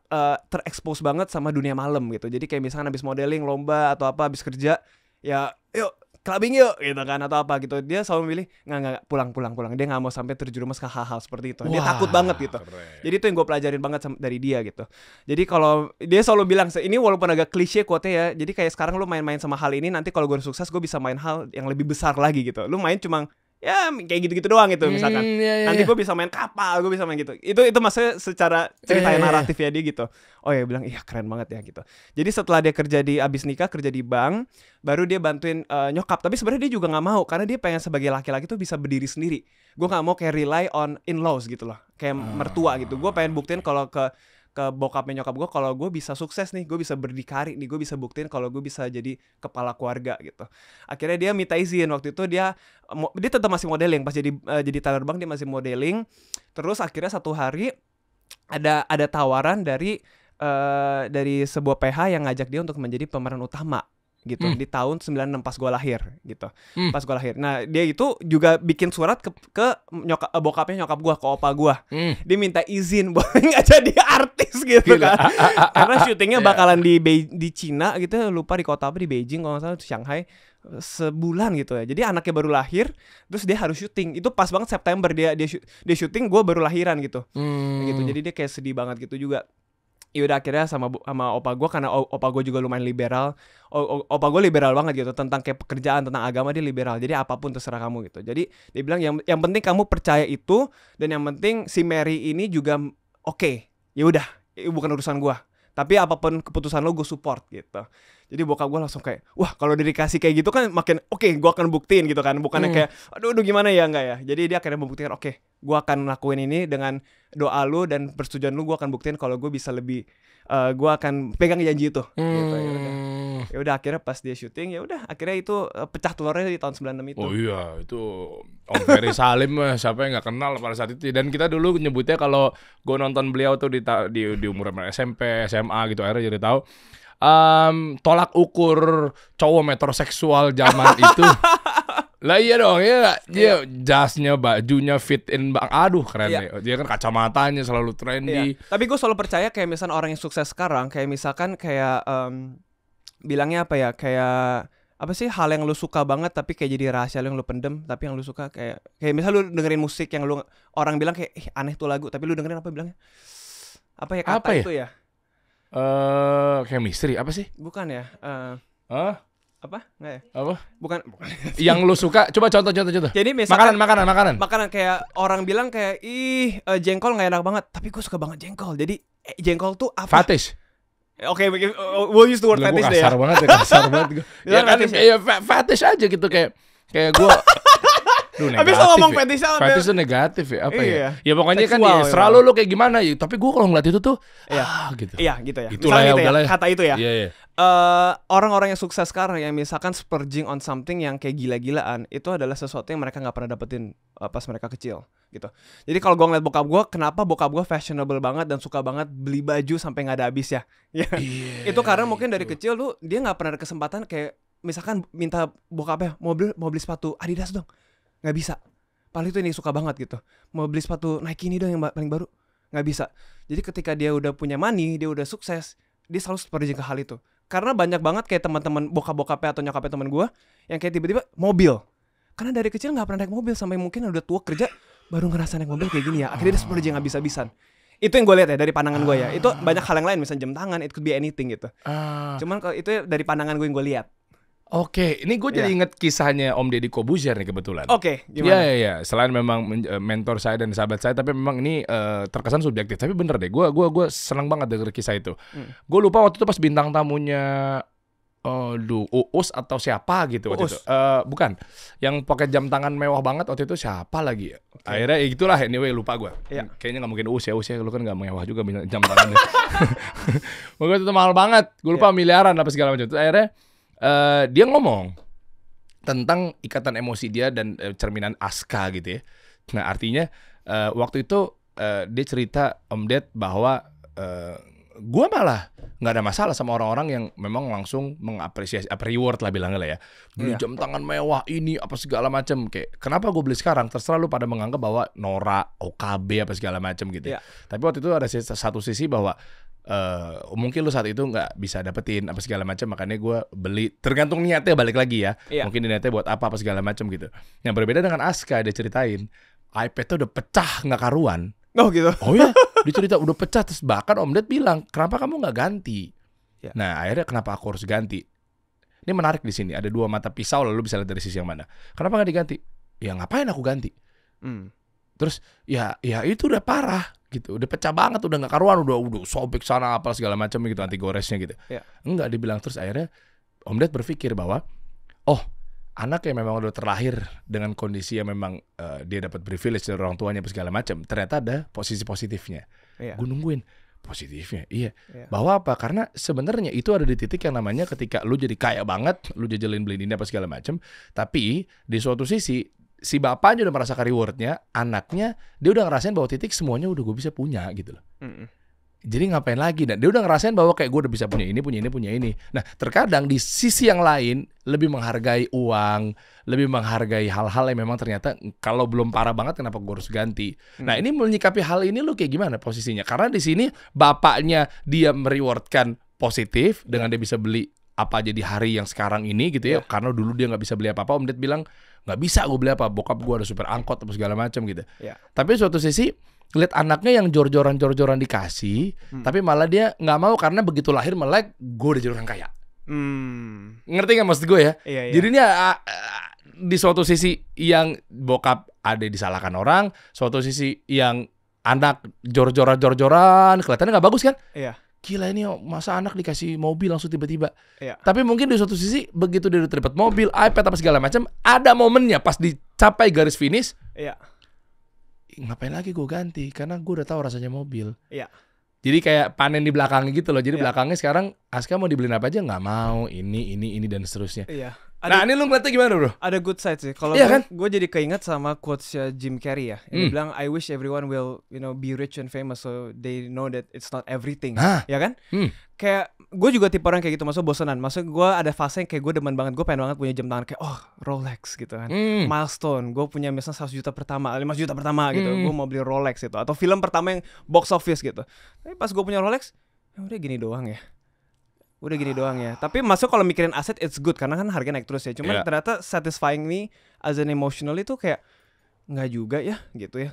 terekspos banget sama dunia malam gitu. Jadi kayak misalkan habis modeling, lomba atau apa, habis kerja, ya yuk clubbing yuk gitu kan atau apa gitu. Dia selalu memilih nggak pulang. Dia nggak mau sampai terjerumus ke hal-hal seperti itu. Dia takut banget gitu. Keren. Jadi itu yang gue pelajarin banget dari dia gitu. Jadi kalau dia selalu bilang, ini walaupun agak klise quote ya, jadi kayak sekarang lu main-main sama hal ini, nanti kalau gue sukses gue bisa main hal yang lebih besar lagi gitu. Lu main cuma ya kayak gitu-gitu doang gitu misalkan. Nanti gue bisa main kapal, gue bisa main gitu. Itu maksudnya secara cerita naratif ya dia gitu. Oh ya bilang iya keren banget ya gitu. Jadi setelah dia kerja abis nikah kerja di bank, baru dia bantuin nyokap. Tapi sebenarnya dia juga nggak mau karena dia pengen sebagai laki-laki tuh bisa berdiri sendiri. Gue nggak mau kayak rely on in-laws gitu loh, kayak mertua gitu. Gue pengen buktiin kalau ke bokapnya nyokap gue kalau gue bisa sukses nih, gue bisa berdikari nih, gue bisa buktiin kalau gue bisa jadi kepala keluarga gitu. Akhirnya dia minta izin. Waktu itu dia tetap masih modeling pas jadi teller bank, dia masih modeling. Terus akhirnya satu hari ada tawaran dari sebuah PH yang ngajak dia untuk menjadi pemeran utama gitu di tahun 96 pas gue lahir gitu. Pas gue lahir. Nah, dia itu juga bikin surat ke bokapnya nyokap gue, ke opa gue. Dia minta izin boleh nggak jadi artis gitu kan. Karena syutingnya bakalan di Cina gitu, lupa di kota apa, di Beijing kalau nggak salah, Shanghai, sebulan gitu ya. Jadi anaknya baru lahir, terus dia harus syuting. Itu pas banget September dia syuting, gue baru lahiran gitu. Gitu. Jadi dia kayak sedih banget gitu juga. Ya udah akhirnya sama opa gue, karena opa gue juga lumayan liberal. Opa gue liberal banget gitu tentang kayak pekerjaan, tentang agama, dia liberal. Jadi apapun terserah kamu gitu. Jadi dia bilang yang penting kamu percaya itu, dan yang penting si Mary ini juga oke. Ya udah, bukan urusan gue. Tapi apapun keputusan lo gue support gitu. Jadi bokap gue langsung kayak, wah kalau dikasih kayak gitu kan makin oke, gue akan buktiin gitu kan. Bukannya kayak, aduh gimana ya, enggak ya. Jadi dia akhirnya membuktikan, oke, gue akan lakuin ini dengan doa lu dan persetujuan lu, gue akan buktiin kalau gue bisa lebih, gue akan pegang janji itu. Gitu, ya udah akhirnya pas dia syuting, ya udah akhirnya itu pecah telurnya di tahun 96 itu. Oh iya, itu Om Ferry Salim siapa yang nggak kenal pada saat itu. Dan kita dulu nyebutnya kalau gue nonton beliau tuh di umur SMP, SMA gitu, akhirnya jadi tahu. Tolak ukur cowok metroseksual zaman itu. Lah iya dong, ya dia jasnya, bajunya fit in bang, aduh keren deh. Dia kan kacamatanya selalu trendy. Tapi gue selalu percaya kayak misalnya orang yang sukses sekarang, kayak misalkan kayak bilangnya apa ya, kayak apa sih hal yang lu suka banget tapi kayak jadi rahasia lu yang lu pendem, tapi yang lu suka kayak misal lu dengerin musik yang lu orang bilang kayak aneh tuh lagu, tapi lu dengerin apa bilangnya? Apa ya kata apa ya? itu ya? Chemistry apa sih? Bukan ya? Apa? Nggak ya? Apa? Bukan. Yang lu suka, coba contoh. Jadi misalkan makanan kayak orang bilang kayak jengkol nggak enak banget, tapi gue suka banget jengkol. Jadi jengkol tuh apa? Fetish. Oke, we'll use the word fetish deh ya. Kasar banget. Ya kan, fetish aja gitu kayak gue. Duh, habis lo ngomong fetish itu negatif ya, apa ya? Ya pokoknya seksual, kan ya, selalu lu kayak gimana ya. Tapi gue kalau ngeliat itu tuh, gitu. Iya gitu ya. Itulah ya, gitu ya, kata itu ya. Iya. Orang-orang yang sukses sekarang yang misalkan splurging on something yang kayak gila-gilaan, itu adalah sesuatu yang mereka nggak pernah dapetin pas mereka kecil gitu. Jadi kalau gue ngeliat bokap gue, kenapa bokap gue fashionable banget dan suka banget beli baju sampai nggak ada habis ya? Itu karena mungkin dari kecil tuh dia nggak pernah ada kesempatan kayak misalkan minta bokapnya mau beli sepatu Adidas dong, nggak bisa. Paling itu ini suka banget gitu. Mau beli sepatu Nike ini dong yang paling baru, nggak bisa. Jadi ketika dia udah punya money, dia udah sukses, dia selalu splurging ke hal itu. Karena banyak banget kayak teman-teman bokap-bokapnya atau nyokapnya teman gue yang kayak tiba-tiba mobil. Karena dari kecil nggak pernah naik mobil sampai mungkin udah tua kerja baru ngerasa naik mobil kayak gini ya. Akhirnya dia splurging habis-habisan. Itu yang gue lihat ya dari pandangan gue ya. Itu banyak hal yang lain, misalnya jam tangan, it could be anything gitu. Cuman kalau itu dari pandangan gue yang gue lihat. Oke, ini gue jadi inget kisahnya Om Deddy Corbuzier nih kebetulan. Oke, gimana? Iya. Selain memang mentor saya dan sahabat saya, tapi memang ini terkesan subjektif. Tapi bener deh, gue senang banget denger kisah itu. Gue lupa waktu itu pas bintang tamunya, Uus atau siapa gitu waktu itu. Bukan, yang pakai jam tangan mewah banget waktu itu siapa lagi ya? Akhirnya itulah, anyway lupa gue. Kayaknya nggak mungkin Uus ya, lu kan nggak mewah juga jam tangannya. Waktu itu mahal banget, gue lupa miliaran apa segala macam. Terus akhirnya dia ngomong tentang ikatan emosi dia dan cerminan Aska gitu ya. Nah artinya waktu itu dia cerita Om Ded bahwa gue malah nggak ada masalah sama orang-orang yang memang langsung mengapresiasi reward lah bilangnya lah ya. Beli jam tangan mewah ini apa segala macam. Kayak kenapa gue beli sekarang? Terserah lu pada menganggap bahwa Nora, OKB apa segala macam gitu. Tapi waktu itu ada satu sisi bahwa mungkin lu saat itu nggak bisa dapetin apa segala macam, makanya gue beli. Tergantung niatnya, balik lagi ya. Mungkin niatnya buat apa segala macam gitu. Yang berbeda dengan Aska, dia ceritain iPad-nya udah pecah nggak karuan. Oh gitu. Oh ya, dia cerita udah pecah. Terus bahkan Om Ded bilang, kenapa kamu nggak ganti? Nah akhirnya kenapa aku harus ganti? Ini menarik di sini. Ada dua mata pisau, lalu bisa lihat dari sisi yang mana. Kenapa nggak diganti? Ya ngapain aku ganti? Terus ya itu udah parah gitu, udah pecah banget, udah nggak karuan, udah sobek sana apa segala macam gitu, anti goresnya gitu. Enggak, dibilang. Terus akhirnya Om Ded berpikir bahwa anak yang memang udah terlahir dengan kondisi yang memang dia dapat privilege dari orang tuanya apa segala macam, ternyata ada posisi positifnya. Gue nungguin positifnya, bahwa apa? Karena sebenarnya itu ada di titik yang namanya ketika lu jadi kaya banget, lu jajalin beli ini apa segala macam, tapi di suatu sisi si bapaknya udah merasakan rewardnya, anaknya dia udah ngerasain bahwa titik semuanya udah gue bisa punya gitu loh. Jadi ngapain lagi? Dan dia udah ngerasain bahwa kayak gue udah bisa punya ini. Nah terkadang di sisi yang lain lebih menghargai uang, lebih menghargai hal-hal yang memang ternyata kalau belum parah banget kenapa gue harus ganti. Nah ini menyikapi hal ini lu kayak gimana posisinya? Karena di sini bapaknya dia merewardkan positif dengan dia bisa beli apa aja di hari yang sekarang ini gitu ya. Karena dulu dia nggak bisa beli apa-apa, Om Ded bilang nggak bisa gue beli apa, bokap gue ada super angkot apa segala macam gitu. Tapi suatu sisi lihat anaknya yang jor-joran dikasih, tapi malah dia nggak mau karena begitu lahir melek gue udah jadi orang kaya. Ngerti nggak maksud gue ya? Jadi ini di suatu sisi yang bokap ada disalahkan orang, suatu sisi yang anak jor-joran kelihatannya nggak bagus kan? gila ini masa anak dikasih mobil langsung tiba-tiba. Iya. Tapi mungkin di suatu sisi begitu dia udah terlibat mobil, iPad apa segala macam, ada momennya pas dicapai garis finish. Iya. Ngapain lagi gue ganti? Karena gue udah tahu rasanya mobil. Iya. Jadi kayak panen di belakangnya gitu loh. Jadi belakangnya sekarang Aska mau dibeliin apa aja nggak mau. Ini dan seterusnya. Iya. Nah ini lu ngeliatnya gimana bro? Ada good side sih. Kalau Iya kan? gue jadi keinget sama quotes Jim Carrey ya. Yang dia bilang, I wish everyone will be rich and famous so they know that it's not everything. Ya kan? Kayak gue juga tipe orang kayak gitu. Maksudnya bosenan. Maksudnya gue ada fase yang kayak gue demen banget. Gue pengen banget punya jam tangan kayak Rolex gitu kan. Milestone. Gue punya misalnya 100 juta pertama, 5 juta pertama gitu. Gue mau beli Rolex gitu. Atau film pertama yang box office gitu. Tapi pas gue punya Rolex, udah gini doang ya. Tapi masuk kalau mikirin aset it's good karena kan harga naik terus ya. Cuman ternyata satisfying me as an emotional itu kayak nggak juga ya gitu ya.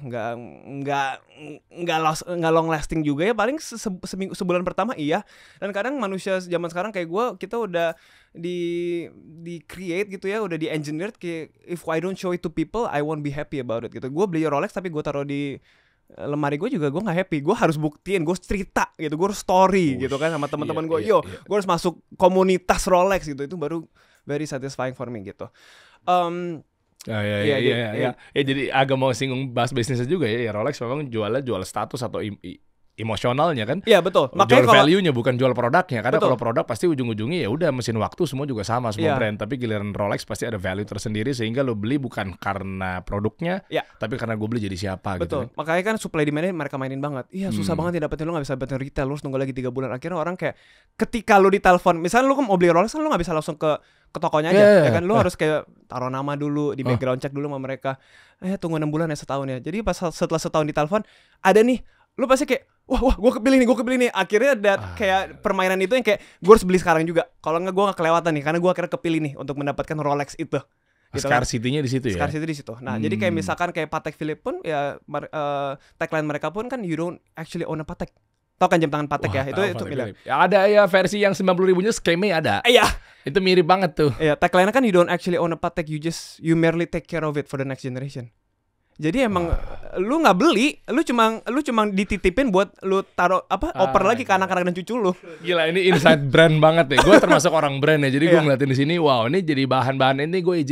Nggak long lasting juga ya. Paling seminggu sebulan pertama iya. Dan kadang manusia zaman sekarang kayak gue, kita udah di create gitu ya, udah di engineered kayak if I don't show it to people I won't be happy about it gitu. Gue beli Rolex tapi gue taruh di lemari gue juga, gue nggak happy. Gue harus buktiin, gue cerita gitu, gue harus story gitu kan sama teman-teman gue. Gue harus masuk komunitas Rolex gitu. Itu baru very satisfying for me gitu. Jadi agak mau singgung bahas bisnisnya juga ya. Rolex memang jual status atau emosionalnya kan. Iya betul. Makanya jual value-nya bukan jual produknya. Karena kalau produk pasti ujung-ujungnya ya udah mesin waktu semua juga sama semua brand. Tapi giliran Rolex pasti ada value tersendiri sehingga lo beli bukan karena produknya, tapi karena gue beli jadi siapa gitu. Betul. Makanya kan supply demand mereka mainin banget. Iya susah banget ya dapetin, lo nggak bisa dapetin retail, lo harus nunggu lagi 3 bulan. Akhirnya orang kayak ketika lo ditelepon, misalnya lo mau beli Rolex kan lo nggak bisa langsung ke tokonya aja, ya kan? Lo harus kayak taruh nama dulu, di background check dulu sama mereka. Tunggu 6 bulan ya, setahun ya. Jadi pas setelah setahun ditelepon, ada nih, lo pasti kayak wah gue kepilih nih. Akhirnya ada kayak permainan itu yang kayak gue harus beli sekarang juga. Kalau nggak gue nggak kelewatan nih, karena gue akhirnya kepilih nih untuk mendapatkan Rolex itu. Gitu Scarcity-nya di situ ya. Scarcity di situ. Nah, jadi kayak misalkan kayak Patek Philippe pun ya tagline mereka pun kan you don't actually own a Patek. Tau kan jam tangan Patek ya? Itu milik. Ya ada ya versi yang 90.000-nya skeme ada. Iya. Itu mirip banget tuh. Iya, tagline-nya kan you don't actually own a Patek, you merely take care of it for the next generation. Jadi emang lu nggak beli, lu cuma dititipin buat lu taruh oper lagi ke anak-anak dan cucu lu. Gila, ini inside brand banget ya. Gue termasuk orang brand ya. Jadi gue ngeliatin di sini, wow, ini jadi bahan-bahan ini gue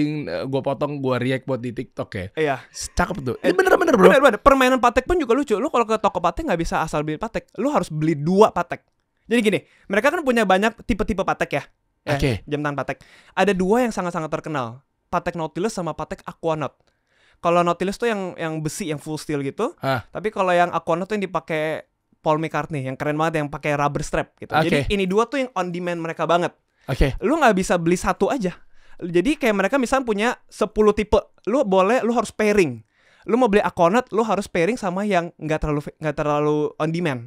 gue potong, gue react buat di TikTok ya. Iya. Cakep tuh. Ini bener-bener bro. Bener. Permainan Patek pun juga lucu. Lu kalau ke toko Patek nggak bisa asal beli Patek. Lu harus beli 2 Patek. Jadi gini, mereka kan punya banyak tipe-tipe Patek ya. Oke. Jam tangan Patek. Ada 2 yang sangat-sangat terkenal. Patek Nautilus sama Patek Aquanaut. Kalau Nautilus tuh yang besi, yang full steel gitu. Tapi kalau yang Aquanaut tuh yang dipakai Paul McCartney, yang keren banget, yang pakai rubber strap gitu. Jadi ini 2 tuh yang on demand mereka banget. Lu nggak bisa beli 1 aja. Jadi kayak mereka misalnya punya 10 tipe. Lu harus pairing. Lu mau beli Aquanaut, lu harus pairing sama yang nggak terlalu on demand.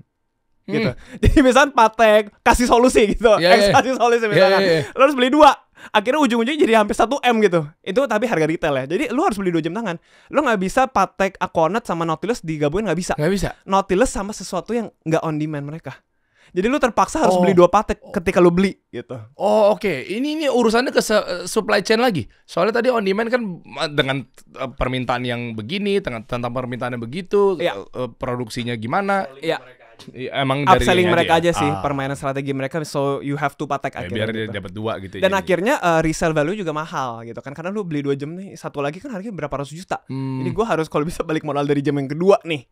Gitu. Jadi misalnya Patek kasih solusi gitu. Kasih solusi misalkan. Lu harus beli 2. Akhirnya ujung-ujungnya jadi hampir 1 M gitu. Itu tapi harga retail ya. Jadi lu harus beli 2 jam tangan. Lu gak bisa Patek Aquanaut sama Nautilus digabungin, gak bisa. Nautilus sama sesuatu yang gak on demand mereka. Jadi lu terpaksa harus beli 2 Patek ketika lu beli gitu. Ini urusannya ke supply chain lagi. Soalnya tadi on demand kan dengan permintaan yang begini, tentang permintaan yang begitu, produksinya gimana. Emang dari upselling mereka aja sih, permainan strategi mereka, so you have to Patek akhirnya. Biar dia dapat 2 gitu. Dan akhirnya resale value juga mahal gitu kan, karena lu beli 2 jam nih, 1 lagi kan harganya berapa ratus juta. Jadi gue harus kalau bisa balik modal dari jam yang kedua nih.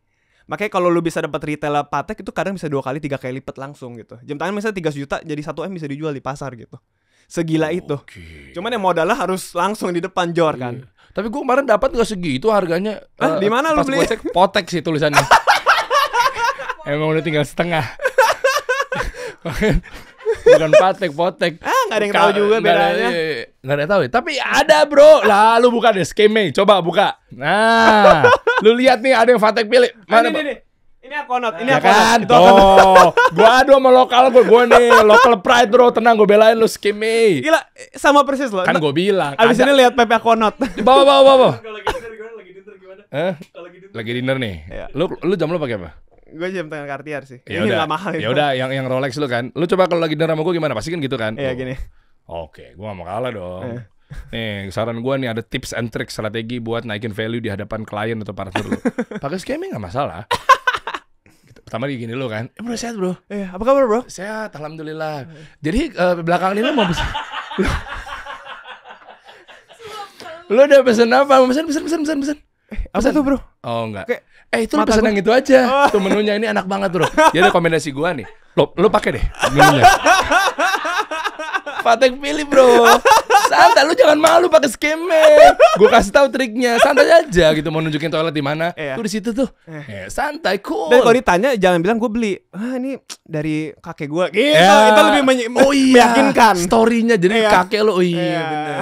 Makanya kalau lu bisa dapat retail Patek itu kadang bisa 2 kali 3 kali lipat langsung gitu. Jam tangan misalnya 3 juta jadi 1 M bisa dijual di pasar gitu. Segila itu. Cuman yang modalnya harus langsung di depan Jor kan. Tapi gue kemarin dapat nggak segitu harganya. Di mana lu beli? Pas gue cek Patek sih tulisannya. Emang udah tinggal setengah. Bukan Patek. Gak ada yang tahu juga bedanya. Gak ada yang tahu ya. Tapi ada bro. Lalu buka deh skeme. Coba buka. Nah, lu lihat nih ada yang Patek Philippe. Mana ini. Ini Aquanaut. Ini kan. Tuh. Gua adu sama lokal gue nih. Local pride bro. Tenang, gue belain lu skeme. Gila, sama persis loh. Kan gue bilang. Abis ini lihat Pepe Aquanaut. Bawa. Lagi dinner nih. Lu jam lu pakai apa? Gue jam tangan Cartier sih. Ya ini udah, gak mahal. Ya udah, yang Rolex lu kan. Lu coba kalau lagi dinner sama gue gimana? Pasti kan gitu kan? Iya gini. Oke, gue gak mau kalah dong. Nih, saran gue nih ada tips and tricks strategi buat naikin value di hadapan klien atau partner lu. Pakai skema gak masalah. pertama gini lo kan. Bro sehat bro. Apa kabar bro? Sehat, alhamdulillah. Jadi belakang ini lo mau pesen. Lo udah pesen apa? Pesen. Apa tuh bro? Oh enggak. Kayak Itu lo pesen yang itu aja. Tuh menunya ini enak banget bro. Jadi rekomendasi gua nih. Lo pakai deh menunya. Patek pilih bro. Santai, lu jangan malu pakai skeme. Gue kasih tahu triknya. Santai aja gitu, mau nunjukin toilet di mana. Tuh di situ tuh. Santai, cool. Dan kalau ditanya jangan bilang gue beli. Ini dari kakek gue. Gitu. Itu lebih meyakinkan. Story-nya jadi kakek lo. Oh iya benar.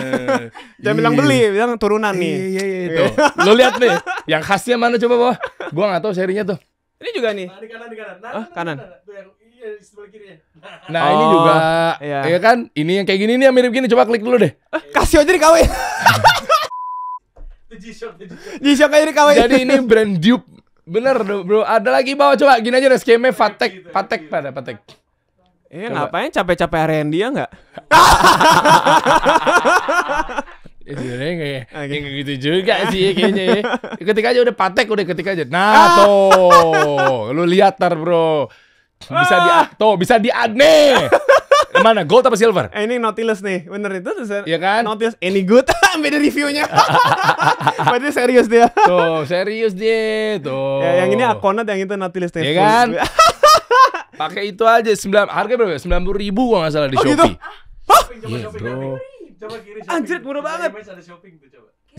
Jangan bilang beli, bilang turunan nih. Iya itu. Lo lihat nih, yang khasnya mana coba bawah. Gue nggak tahu serinya tuh. Ini juga nih. Di kanan. Kanan. Sebelah kirinya. Nah ini juga ya kan. Ini yang kayak gini nih yang mirip gini. Coba klik dulu deh. Kasih aja di KW. G-Shock aja di KW. Jadi ini brand dupe. Bener bro. Ada lagi bawah coba. Gini aja deh skema Patek. Ngapain capek-capek harian dia nggak? Sebenarnya nggak gitu juga sih kayaknya. Ketik aja udah Patek udah ketik aja. Nah tuh. Lu lihat tar bro. Bisa di nih. Mana gold apa silver? Ini Nautilus nih, bener itu tuh. Iya kan? Nautilus any good, beda reviewnya. Berarti serius dia. Tuh serius dia tuh. Ya, yang ini Akonat, yang itu Nautilus nih. Iya kan? Pakai itu aja harga berapa? 90.000 gua nggak salah di Shopee. Gitu? Hah? Iya bro. Coba kiri. Anjir murah banget.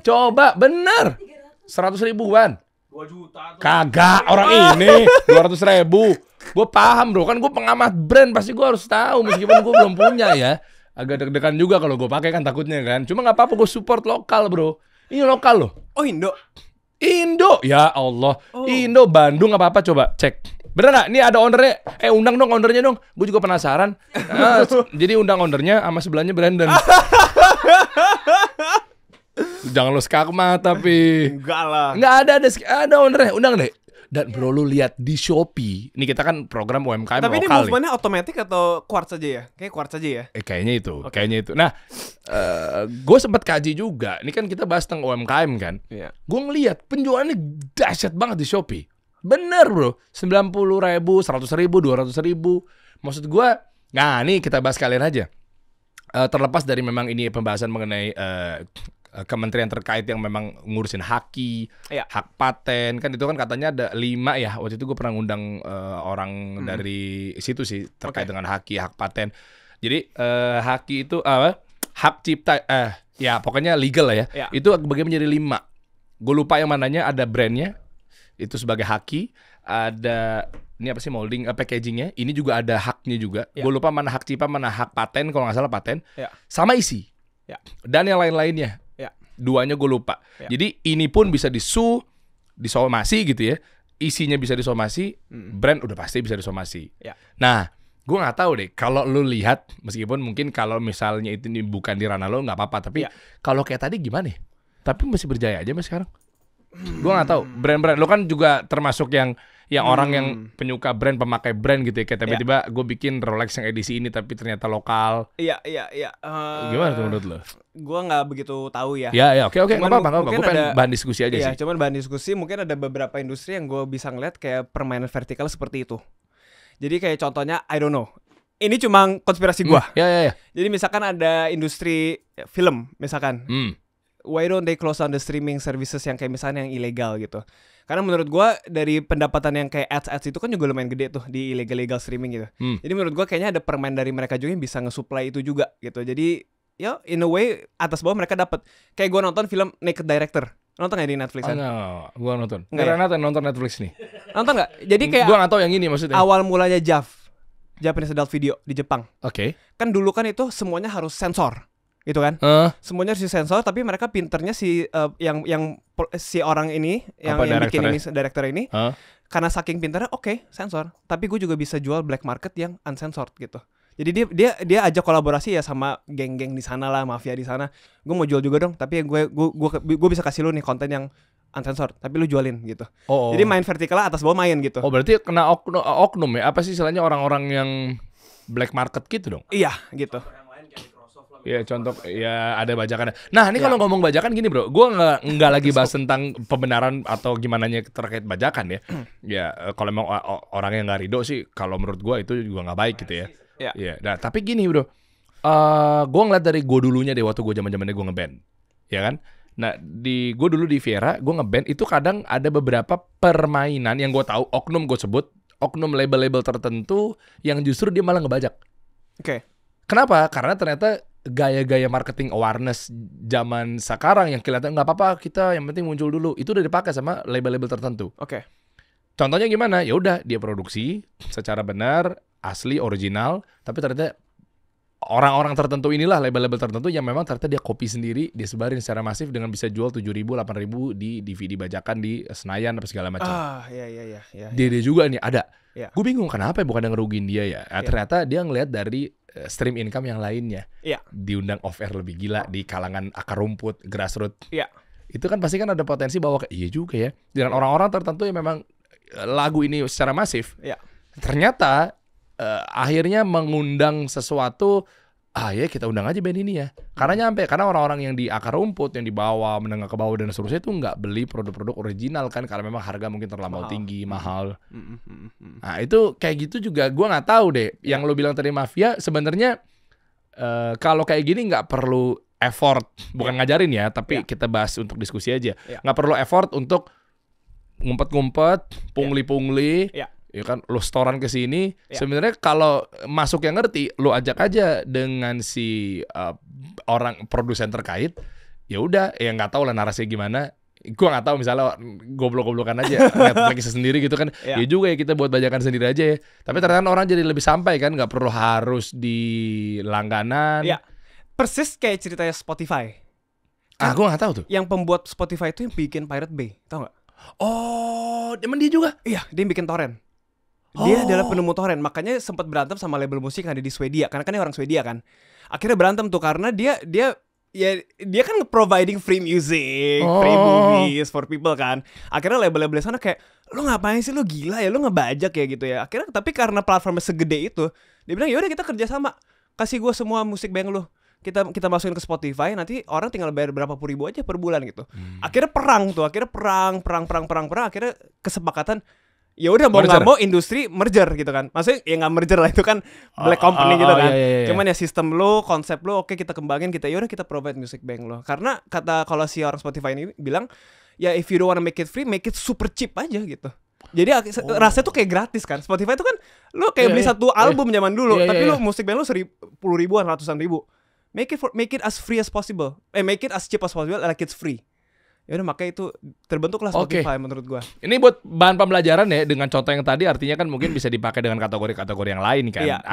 Coba bener. 100.000-an. 2 juta. Kagak orang ini 200.000. Gue paham bro, kan gue pengamat brand, pasti gue harus tahu meskipun gue belum punya ya. Agak deg-degan juga kalau gue pakai kan takutnya kan. Cuma nggak apa-apa, gue support lokal bro. Ini lokal loh. Oh Indo. Ya Allah. Indo Bandung apa coba cek. Bener nggak? Ini ada ownernya. Undang dong ownernya dong. Gue juga penasaran. Jadi undang ownernya sama sebelahnya Brandon. Jangan lo skakmat tapi. Enggak lah. Nggak ada ownernya. Undang deh. Dan bro lu lihat di Shopee, ini kita kan program UMKM lokal. Tapi ini movementnya otomatis atau quartz aja ya? Kayak quartz aja ya? Kayaknya itu. Nah, gue sempat kaji juga. Ini kan kita bahas tentang UMKM kan. Iya. Gue ngeliat penjualannya dahsyat banget di Shopee. Bener bro, 90.000, 100.000, 200.000. Maksud gue, nah ini kita bahas kalian aja. Terlepas dari memang ini pembahasan mengenai kementerian terkait yang memang ngurusin haki, hak paten, kan itu kan katanya ada 5 ya. Waktu itu gue pernah ngundang orang dari situ sih terkait dengan haki, hak paten. Jadi haki itu hak cipta, ya pokoknya legal lah ya. Itu bagi menjadi 5. Gue lupa yang mananya, ada brandnya itu sebagai haki, ada ini apa sih molding, packagingnya. Ini juga ada haknya juga. Gue lupa mana hak cipta, mana hak paten, kalau nggak salah paten. Sama isi. Dan yang lain-lainnya. 2-nya gue lupa. Jadi ini pun bisa disomasi gitu ya. Isinya bisa disomasi, brand udah pasti bisa disomasi. Nah, gue nggak tahu deh. Kalau lu lihat, meskipun mungkin kalau misalnya itu bukan di ranah lo nggak apa-apa. Tapi kalau kayak tadi gimana? Tapi masih berjaya aja mas sekarang. Gue nggak tahu. Brand-brand lo kan juga termasuk yang orang yang penyuka brand, pemakai brand gitu ya. Kayak tiba-tiba gue bikin Rolex yang edisi ini tapi ternyata lokal. Iya. Gimana tuh menurut lo? Gue nggak begitu tahu ya. Ya, oke. Nggak apa-apa. Gue pengen bahan diskusi aja sih. Cuman bahan diskusi mungkin ada beberapa industri yang gue bisa ngeliat kayak permainan vertikal seperti itu. Jadi kayak contohnya, I don't know. Ini cuma konspirasi gue. Ya. Jadi misalkan ada industri film, misalkan. Why don't they close down the streaming services yang kayak misalnya yang ilegal gitu? Karena menurut gue dari pendapatan yang kayak ads itu kan juga lumayan gede tuh di illegal streaming gitu. Jadi menurut gue kayaknya ada permain dari mereka juga yang bisa nge-supply itu juga gitu. Jadi ya in a way atas bawah mereka dapat. Kayak gue nonton film Naked Director. Nonton gak di Netflix kan? Gue nonton. Nggak nonton Netflix nih. Nonton gak? Jadi kayak gue gak tahu yang ini maksudnya. Awal mulanya Japanese Adult Video di Jepang. Oke. Kan dulu kan itu semuanya harus sensor. Gitu kan? Semuanya harus disensor, tapi mereka pinternya si orang ini yang bikin ini director ini karena saking pinternya sensor, tapi gue juga bisa jual black market yang uncensored gitu. Jadi dia ajak kolaborasi ya sama geng-geng di sana lah, mafia di sana. Gue mau jual juga dong, tapi gue bisa kasih lu nih konten yang uncensored, tapi lu jualin gitu. Jadi main vertikalnya atas bawah main gitu. Berarti kena oknum ya? Apa sih istilahnya orang-orang yang black market gitu dong? Iya gitu. Ya contoh ya ada bajakan. Nah ini kalau ngomong bajakan gini bro, gue nggak lagi bahas tentang pembenaran atau gimana terkait bajakan ya. Ya kalau emang orang yang nggak ridho sih, kalau menurut gue itu juga nggak baik gitu ya. Ya. Nah tapi gini bro, gue ngeliat dari gue dulunya deh waktu gue zaman-zamannya gue ngeband, ya kan. Nah gue dulu di Viera, gue ngeband itu kadang ada beberapa permainan yang gue tahu oknum gue sebut, oknum label-label tertentu yang justru dia malah ngebajak. Oke. Kenapa? Karena ternyata gaya-gaya marketing awareness zaman sekarang yang kelihatan nggak apa-apa kita yang penting muncul dulu itu udah dipakai sama label-label tertentu. Oke. Contohnya gimana? Ya udah dia produksi secara benar, asli, original, tapi ternyata orang-orang tertentu inilah label-label tertentu yang memang ternyata dia copy sendiri, dia sebarin secara masif dengan bisa jual 7.000, 8.000 di DVD bajakan di Senayan apa segala macam. Iya. Dia juga nih ada. Ya. Gue bingung kenapa ya bukan yang ngerugiin dia ya. Ternyata dia ngelihat dari stream income yang lainnya. Iya. Diundang off air lebih gila di kalangan akar rumput, grassroots. Iya. Itu kan pasti kan ada potensi bahwa iya juga ya. Dengan orang-orang tertentu yang memang lagu ini secara masif. Iya. Ternyata akhirnya mengundang sesuatu. Ya kita undang aja band ini ya. Karena orang-orang yang di akar rumput, yang di bawah, menengah ke bawah dan seterusnya itu nggak beli produk-produk original kan, karena memang harga mungkin terlampau tinggi, mahal. Nah itu kayak gitu juga gue nggak tahu deh. Yang lo bilang tadi mafia sebenarnya kalau kayak gini nggak perlu effort, bukan ngajarin ya, tapi kita bahas untuk diskusi aja. Nggak perlu effort untuk ngumpet-ngumpet, pungli-pungli. Ya kan, lo setoran ke sini. Sebenarnya kalau masuk yang ngerti, lo ajak aja dengan si orang produsen terkait. Ya udah, ya nggak tahu lah narasinya gimana. Gua nggak tahu, misalnya goblok-goblokan aja Netflix sendiri gitu kan. Ya juga ya kita buat bajakan sendiri aja ya. Tapi ternyata orang jadi lebih sampai kan, nggak perlu harus di langganan. Ya, persis kayak ceritanya Spotify. Gua nggak tahu tuh. Yang pembuat Spotify itu yang bikin Pirate Bay, tau nggak? Oh, emang dia juga? Iya, dia yang bikin torrent. Dia adalah penemu torrent, makanya sempat berantem sama label musik yang ada di Swedia, karena kan dia orang Swedia kan. Akhirnya berantem tuh karena dia kan providing free music, free movies for people kan. Akhirnya label-label sana kayak, lu ngapain sih, lu gila ya, lu ngebajak ya gitu ya. Akhirnya tapi karena platformnya segede itu, dia bilang ya udah kita kerja sama, kasih gue semua musik band lu. Kita masukin ke Spotify, nanti orang tinggal bayar berapa puluh ribu aja per bulan gitu. Akhirnya perang, akhirnya kesepakatan. Ya udah mau nggak mau industri merger gitu kan, maksudnya ya nggak merger lah, itu kan black company gitu kan. Cuman ya sistem lo, konsep lo, oke kita kembangin, kita ya udah kita provide music bank lo. Karena kalau si orang Spotify ini bilang ya if you don't wanna make it free, make it super cheap aja gitu. Jadi rasanya tuh kayak gratis kan. Spotify itu kan lo kayak beli satu album zaman dulu, tapi lo musik band lo 10 ribuan, ratusan ribu. Make it as free as possible. Make it as cheap as possible, like it's free. Ya udah, makanya itu terbentuklah Spotify menurut gua. Ini buat bahan pembelajaran ya, dengan contoh yang tadi artinya kan mungkin bisa dipakai dengan kategori-kategori yang lain kan. Iya,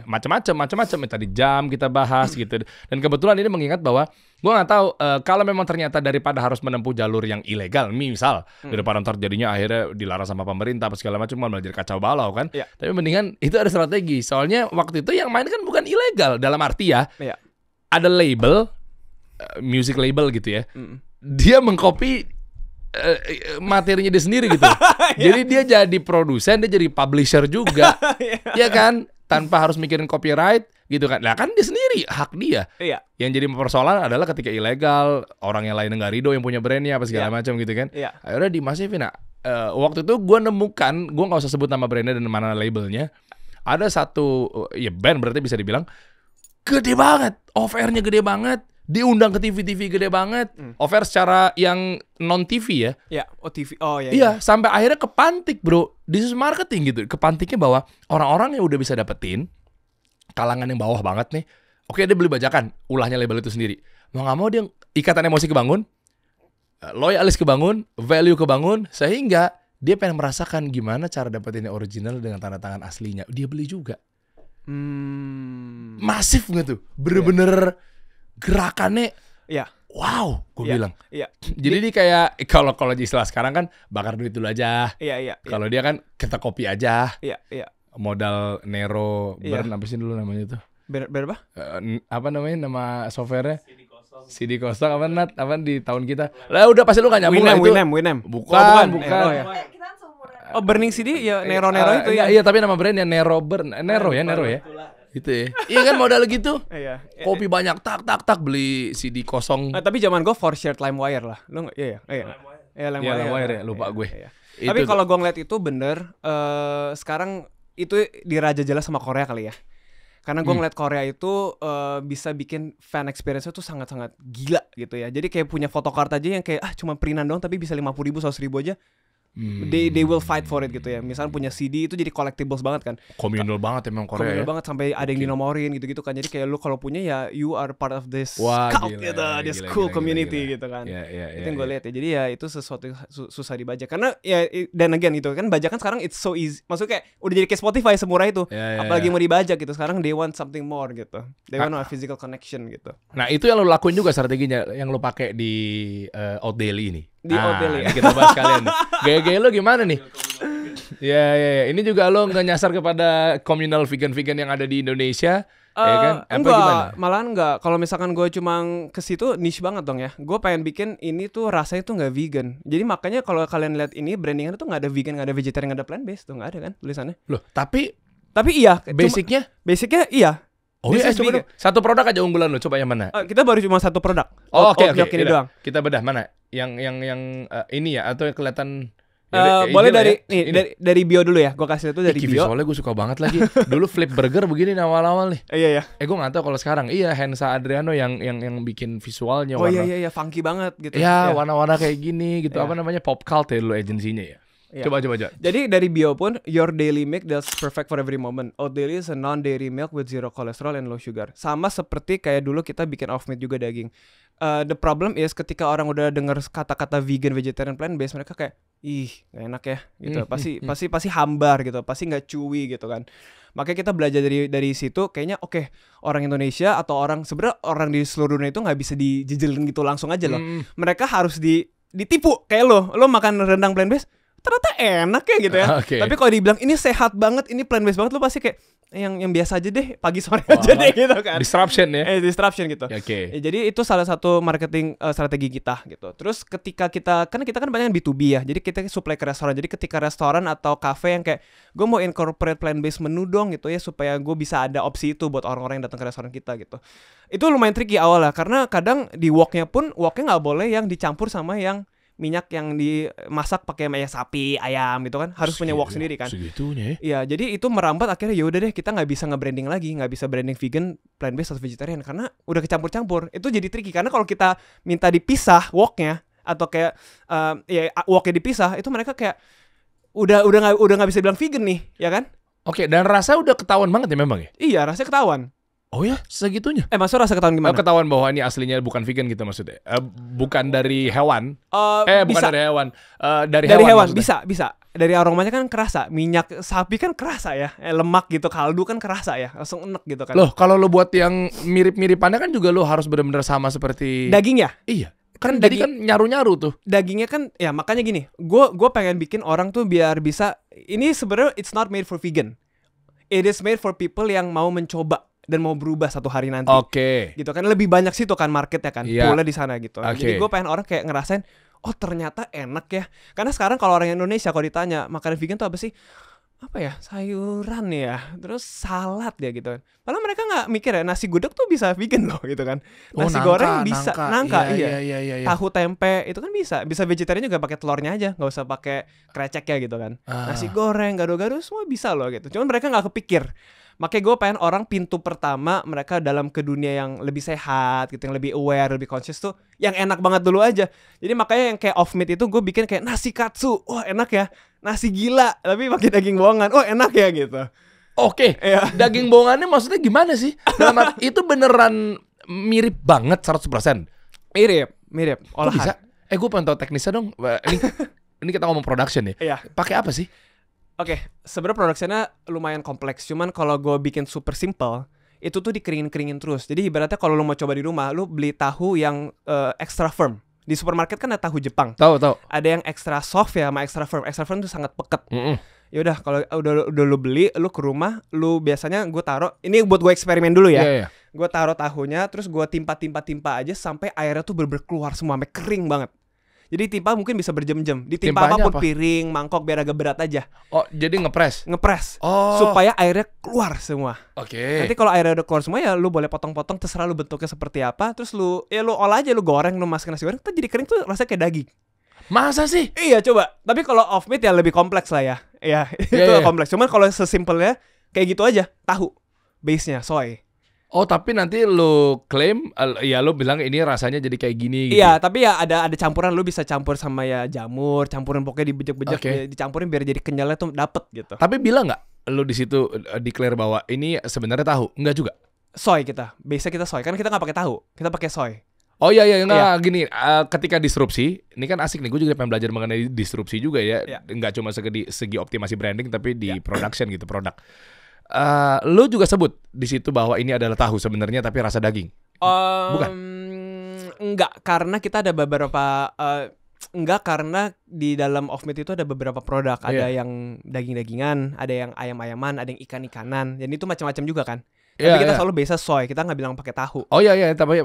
macam-macam. Tadi jam kita bahas gitu. Dan kebetulan ini mengingat bahwa gua nggak tahu kalau memang ternyata daripada harus menempuh jalur yang ilegal, misal daripada ntar jadinya akhirnya dilarang sama pemerintah apa segala macam, malah jadi kacau balau kan. Tapi mendingan itu ada strategi. Soalnya waktu itu yang main kan bukan ilegal, dalam arti ya. Ada label, music label gitu ya. Dia mengcopy materinya dia sendiri gitu. Jadi dia jadi produsen, dia jadi publisher juga. Ya kan? Tanpa harus mikirin copyright gitu kan. Nah kan dia sendiri, hak dia. Yang jadi persoalan adalah ketika ilegal, orang yang lain nggak ridho yang punya brandnya apa segala macam gitu kan. Akhirnya dimasifin. Nah, waktu itu gue nemukan, gue nggak usah sebut nama brandnya dan mana labelnya. Ada satu ya band berarti bisa dibilang gede banget, off airnya gede banget. Diundang ke TV gede banget, offer secara yang non TV ya. TV. Iya, sampai akhirnya kepantik bro. This is marketing gitu. Kepantiknya bahwa orang-orang yang udah bisa dapetin kalangan yang bawah banget nih. Oke, dia beli bajakan, ulahnya label itu sendiri. Mau nggak mau dia ikatan emosi kebangun, loyalis kebangun, value kebangun, sehingga dia pengen merasakan gimana cara dapetinnya original dengan tanda tangan aslinya. Dia beli juga. Masif nggak tuh? Bener-bener gerakannya, wow, gue bilang. Jadi dia kayak kalau di istilah sekarang kan bakar duit dulu aja. Kalau dia kan kita copy aja. Modal Nero, Burn apa sih dulu namanya itu? Berapa? Apa namanya nama softwarenya? CD kosong apa Nat? Apa di tahun kita? Lah udah pasti lu gak nyambung lah itu. Winem. Bukan. Oh, Burning CD ya, Nero itu ya. Iya, tapi nama brandnya Nero ya. Gitu ya. Iya kan modal gitu. Iya. Kopi banyak tak beli CD kosong. Tapi zaman gue for shared LimeWire lah. Lu nggak? Iya. Iya, LimeWire ya, lupa gue. Iya. Tapi kalau gue ngeliat itu bener, sekarang itu dirajalela sama Korea kali ya. Karena gue ngeliat Korea itu bisa bikin fan experience-nya tuh sangat-sangat gila gitu ya. Jadi kayak punya photocard aja yang kayak cuma printan doang tapi bisa 50.000, 100.000 aja. They will fight for it gitu ya. Misalnya punya CD itu jadi collectibles banget kan. Communal banget emang Korea. Communal banget sampai ada yang dinomorin gitu-gitu kan. Jadi kayak lu kalau punya ya you are part of this cult gitu, this cool community gitu kan. Itu yang gue lihat ya. Jadi ya itu sesuatu susah dibajak. Karena ya dan again gitu kan bajakan sekarang it's so easy. Maksudnya kayak udah jadi kayak Spotify semurah itu. Apalagi mau dibajak gitu. Sekarang they want something more gitu. They want a physical connection gitu. Nah itu yang lo lakuin juga strateginya yang lo pakai di Old Daily ini. Di Old Daily ya. Kita bahas kalian nih. Gaya-gaya lo gimana nih? Ya. Ini juga lo nggak nyasar kepada communal vegan-vegan yang ada di Indonesia, ya kan? Enggak, malahan enggak. Kalau misalkan gue cuma ke situ niche banget dong ya. Gue pengen bikin ini tuh rasanya tuh nggak vegan. Jadi makanya kalau kalian lihat ini brandingnya tuh nggak ada vegan, nggak ada vegetarian, nggak ada plant based tuh nggak ada kan tulisannya. Loh, tapi iya. Basicnya iya. Oh iya, coba dong. Satu produk aja unggulan lo, coba yang mana? Kita baru cuma satu produk. Oke. Ini doang. Kita bedah mana? Yang ini ya atau yang kelihatan boleh dari bio dulu ya. Gue kasih itu dari bio. Visualnya gue suka banget lagi. Dulu Flip Burger begini awal-awal nih. Iya. Gue nggak tahu kalau sekarang. Iya, Hensa Adriano yang bikin visualnya. Oh warna. Iya, funky banget gitu. Ya, warna-warna kayak gini gitu. Apa namanya, Pop Cult ya dulu agensinya ya. Coba. Jadi dari bio pun, your daily milk that's perfect for every moment. Oat Daily is a non-dairy milk with zero cholesterol and low sugar. Sama seperti kayak dulu kita bikin off meat juga daging. The problem is ketika orang udah dengar kata-kata vegan, vegetarian, plant based, mereka kayak gak enak ya gitu. Pasti hambar gitu, pasti nggak chewy gitu kan. Makanya kita belajar dari situ. Kayaknya oke, orang Indonesia atau sebenarnya orang di seluruh dunia itu nggak bisa dijejelin gitu langsung aja loh. Mereka harus ditipu kayak lo makan rendang plant based. Ternyata enak ya gitu ya. Tapi kalau dibilang ini sehat banget, ini plant based banget, lu pasti kayak yang biasa aja deh, pagi sore aja deh gitu kan. Disruption ya. Disruption gitu. Jadi itu salah satu marketing strategi kita gitu. Terus ketika kita kan banyak B2B ya. Jadi kita supply ke restoran. Jadi ketika restoran atau cafe yang kayak gue mau incorporate plant based menu dong gitu ya, supaya gue bisa ada opsi itu buat orang-orang yang datang ke restoran kita gitu. Itu lumayan tricky awalnya karena kadang di woknya nggak boleh yang dicampur sama yang minyak yang dimasak pakai minyak sapi, ayam gitu kan, harus punya wok sendiri kan. Segitunya ya. Iya, jadi itu merambat akhirnya ya udah deh kita nggak bisa nge-branding lagi, nggak bisa branding vegan, plant based atau vegetarian karena udah kecampur-campur. Itu jadi tricky karena kalau kita minta dipisah woknya atau kayak woknya dipisah, itu mereka kayak udah nggak bisa bilang vegan nih, ya kan? Oke, dan rasa udah ketahuan banget ya memang ya? Iya, rasanya ketahuan. Oh ya, segitunya. Maksud rasa ketahuan gimana? Ketahuan bahwa ini aslinya bukan vegan gitu maksudnya. Bukan dari hewan. Bukan bisa. dari hewan. Dari hewan bisa. Dari aromanya kan kerasa. Minyak sapi kan kerasa ya. Lemak gitu, kaldu kan kerasa ya. Langsung enek gitu kan. Loh, kalau lo buat yang mirip-miripannya kan juga lo harus benar-benar sama seperti daging ya? Iya. Kan jadi kan nyaru-nyaru tuh. Dagingnya kan ya makanya gini. Gue pengen bikin orang tuh biar bisa. Ini sebenarnya it's not made for vegan. It is made for people yang mau mencoba dan mau berubah satu hari nanti. Gitu kan lebih banyak sih tuh kan marketnya kan. Poolnya di sana gitu. Jadi gue pengen orang kayak ngerasain oh ternyata enak ya. Karena sekarang kalau orang Indonesia kalau ditanya makanan vegan tuh apa sih? Apa ya? Sayuran ya. Terus salad ya gitu kan. Padahal mereka nggak mikir ya nasi gudeg tuh bisa vegan loh gitu kan. Nasi goreng bisa, nangka iya. Tahu tempe itu kan bisa. Bisa vegetarian juga pakai telurnya aja, nggak usah pakai krecek ya gitu kan. Nasi goreng, gado-gado semua bisa loh gitu. Cuman mereka nggak kepikir. Makanya gue pengen orang pintu pertama mereka dalam ke dunia yang lebih sehat gitu, yang lebih aware, lebih conscious tuh yang enak banget dulu aja. Jadi makanya yang kayak off meat itu gue bikin kayak nasi katsu. Wah enak ya. Nasi gila tapi pakai daging bohongan. Oh enak ya gitu. Daging bohongannya maksudnya gimana sih? Itu beneran mirip banget 100%. Mirip. Olahan. Kok bisa? Gue pengen tahu teknisnya dong. Ini kita ngomong production ya. Iya. Pakai apa sih? Sebenarnya produksinya lumayan kompleks. Cuman kalau gue bikin super simple, itu tuh dikeringin terus. Jadi ibaratnya kalau lo mau coba di rumah, lo beli tahu yang extra firm. Di supermarket kan ada tahu Jepang. Tahu. Ada yang extra soft ya sama extra firm. Extra firm tuh sangat peket. Ya udah kalau udah lo beli, lo ke rumah, lo biasanya gue taruh. Ini buat gue eksperimen dulu ya. Yeah. Gue taruh tahunya, terus gue timpa aja sampai airnya tuh bener-bener keluar semua, sampai kering banget. Jadi timpa mungkin bisa berjam-jam. Ditimpa apapun, piring, mangkok, biar agak berat aja. Oh, jadi ngepres? Ngepres. Supaya airnya keluar semua. Oke. Nanti kalau airnya udah keluar semua ya lu boleh potong-potong, terserah lu bentuknya seperti apa. Terus lu olah aja, lu goreng, lu masukin nasi goreng, tuh jadi kering tuh rasanya kayak daging. Masa sih? Iya, coba. Tapi kalau off meat ya lebih kompleks lah ya. Iya, itu kompleks. Cuman kalau sesimpelnya kayak gitu aja, tahu. Base-nya soy. Oh, tapi nanti lu klaim, ya lu bilang ini rasanya jadi kayak gini gitu. Iya, tapi ya ada campuran, lu bisa campur sama ya jamur, campuran pokoknya dibejek-bejek, dicampurin biar jadi kenyalnya tuh dapet gitu. Tapi bilang nggak lu di situ declare bahwa ini sebenarnya tahu? Enggak juga. Soy kita, biasa kita soy, kan kita nggak pakai tahu, kita pakai soy. Oh iya enggak gini, ketika disrupsi, ini kan asik nih, gue juga pengen belajar mengenai disrupsi juga ya. Enggak cuma segi optimasi branding, tapi di production gitu, produk. Lu juga sebut di situ bahwa ini adalah tahu sebenarnya tapi rasa daging. Bukan? Enggak, karena kita ada beberapa enggak, karena di dalam off meat itu ada beberapa produk, ada yang daging-dagingan, ada yang ayam-ayaman, ada yang ikan-ikanan, dan itu macam-macam juga kan. Tapi kita selalu biasa soy, kita nggak bilang pakai tahu. Oh iya, tapi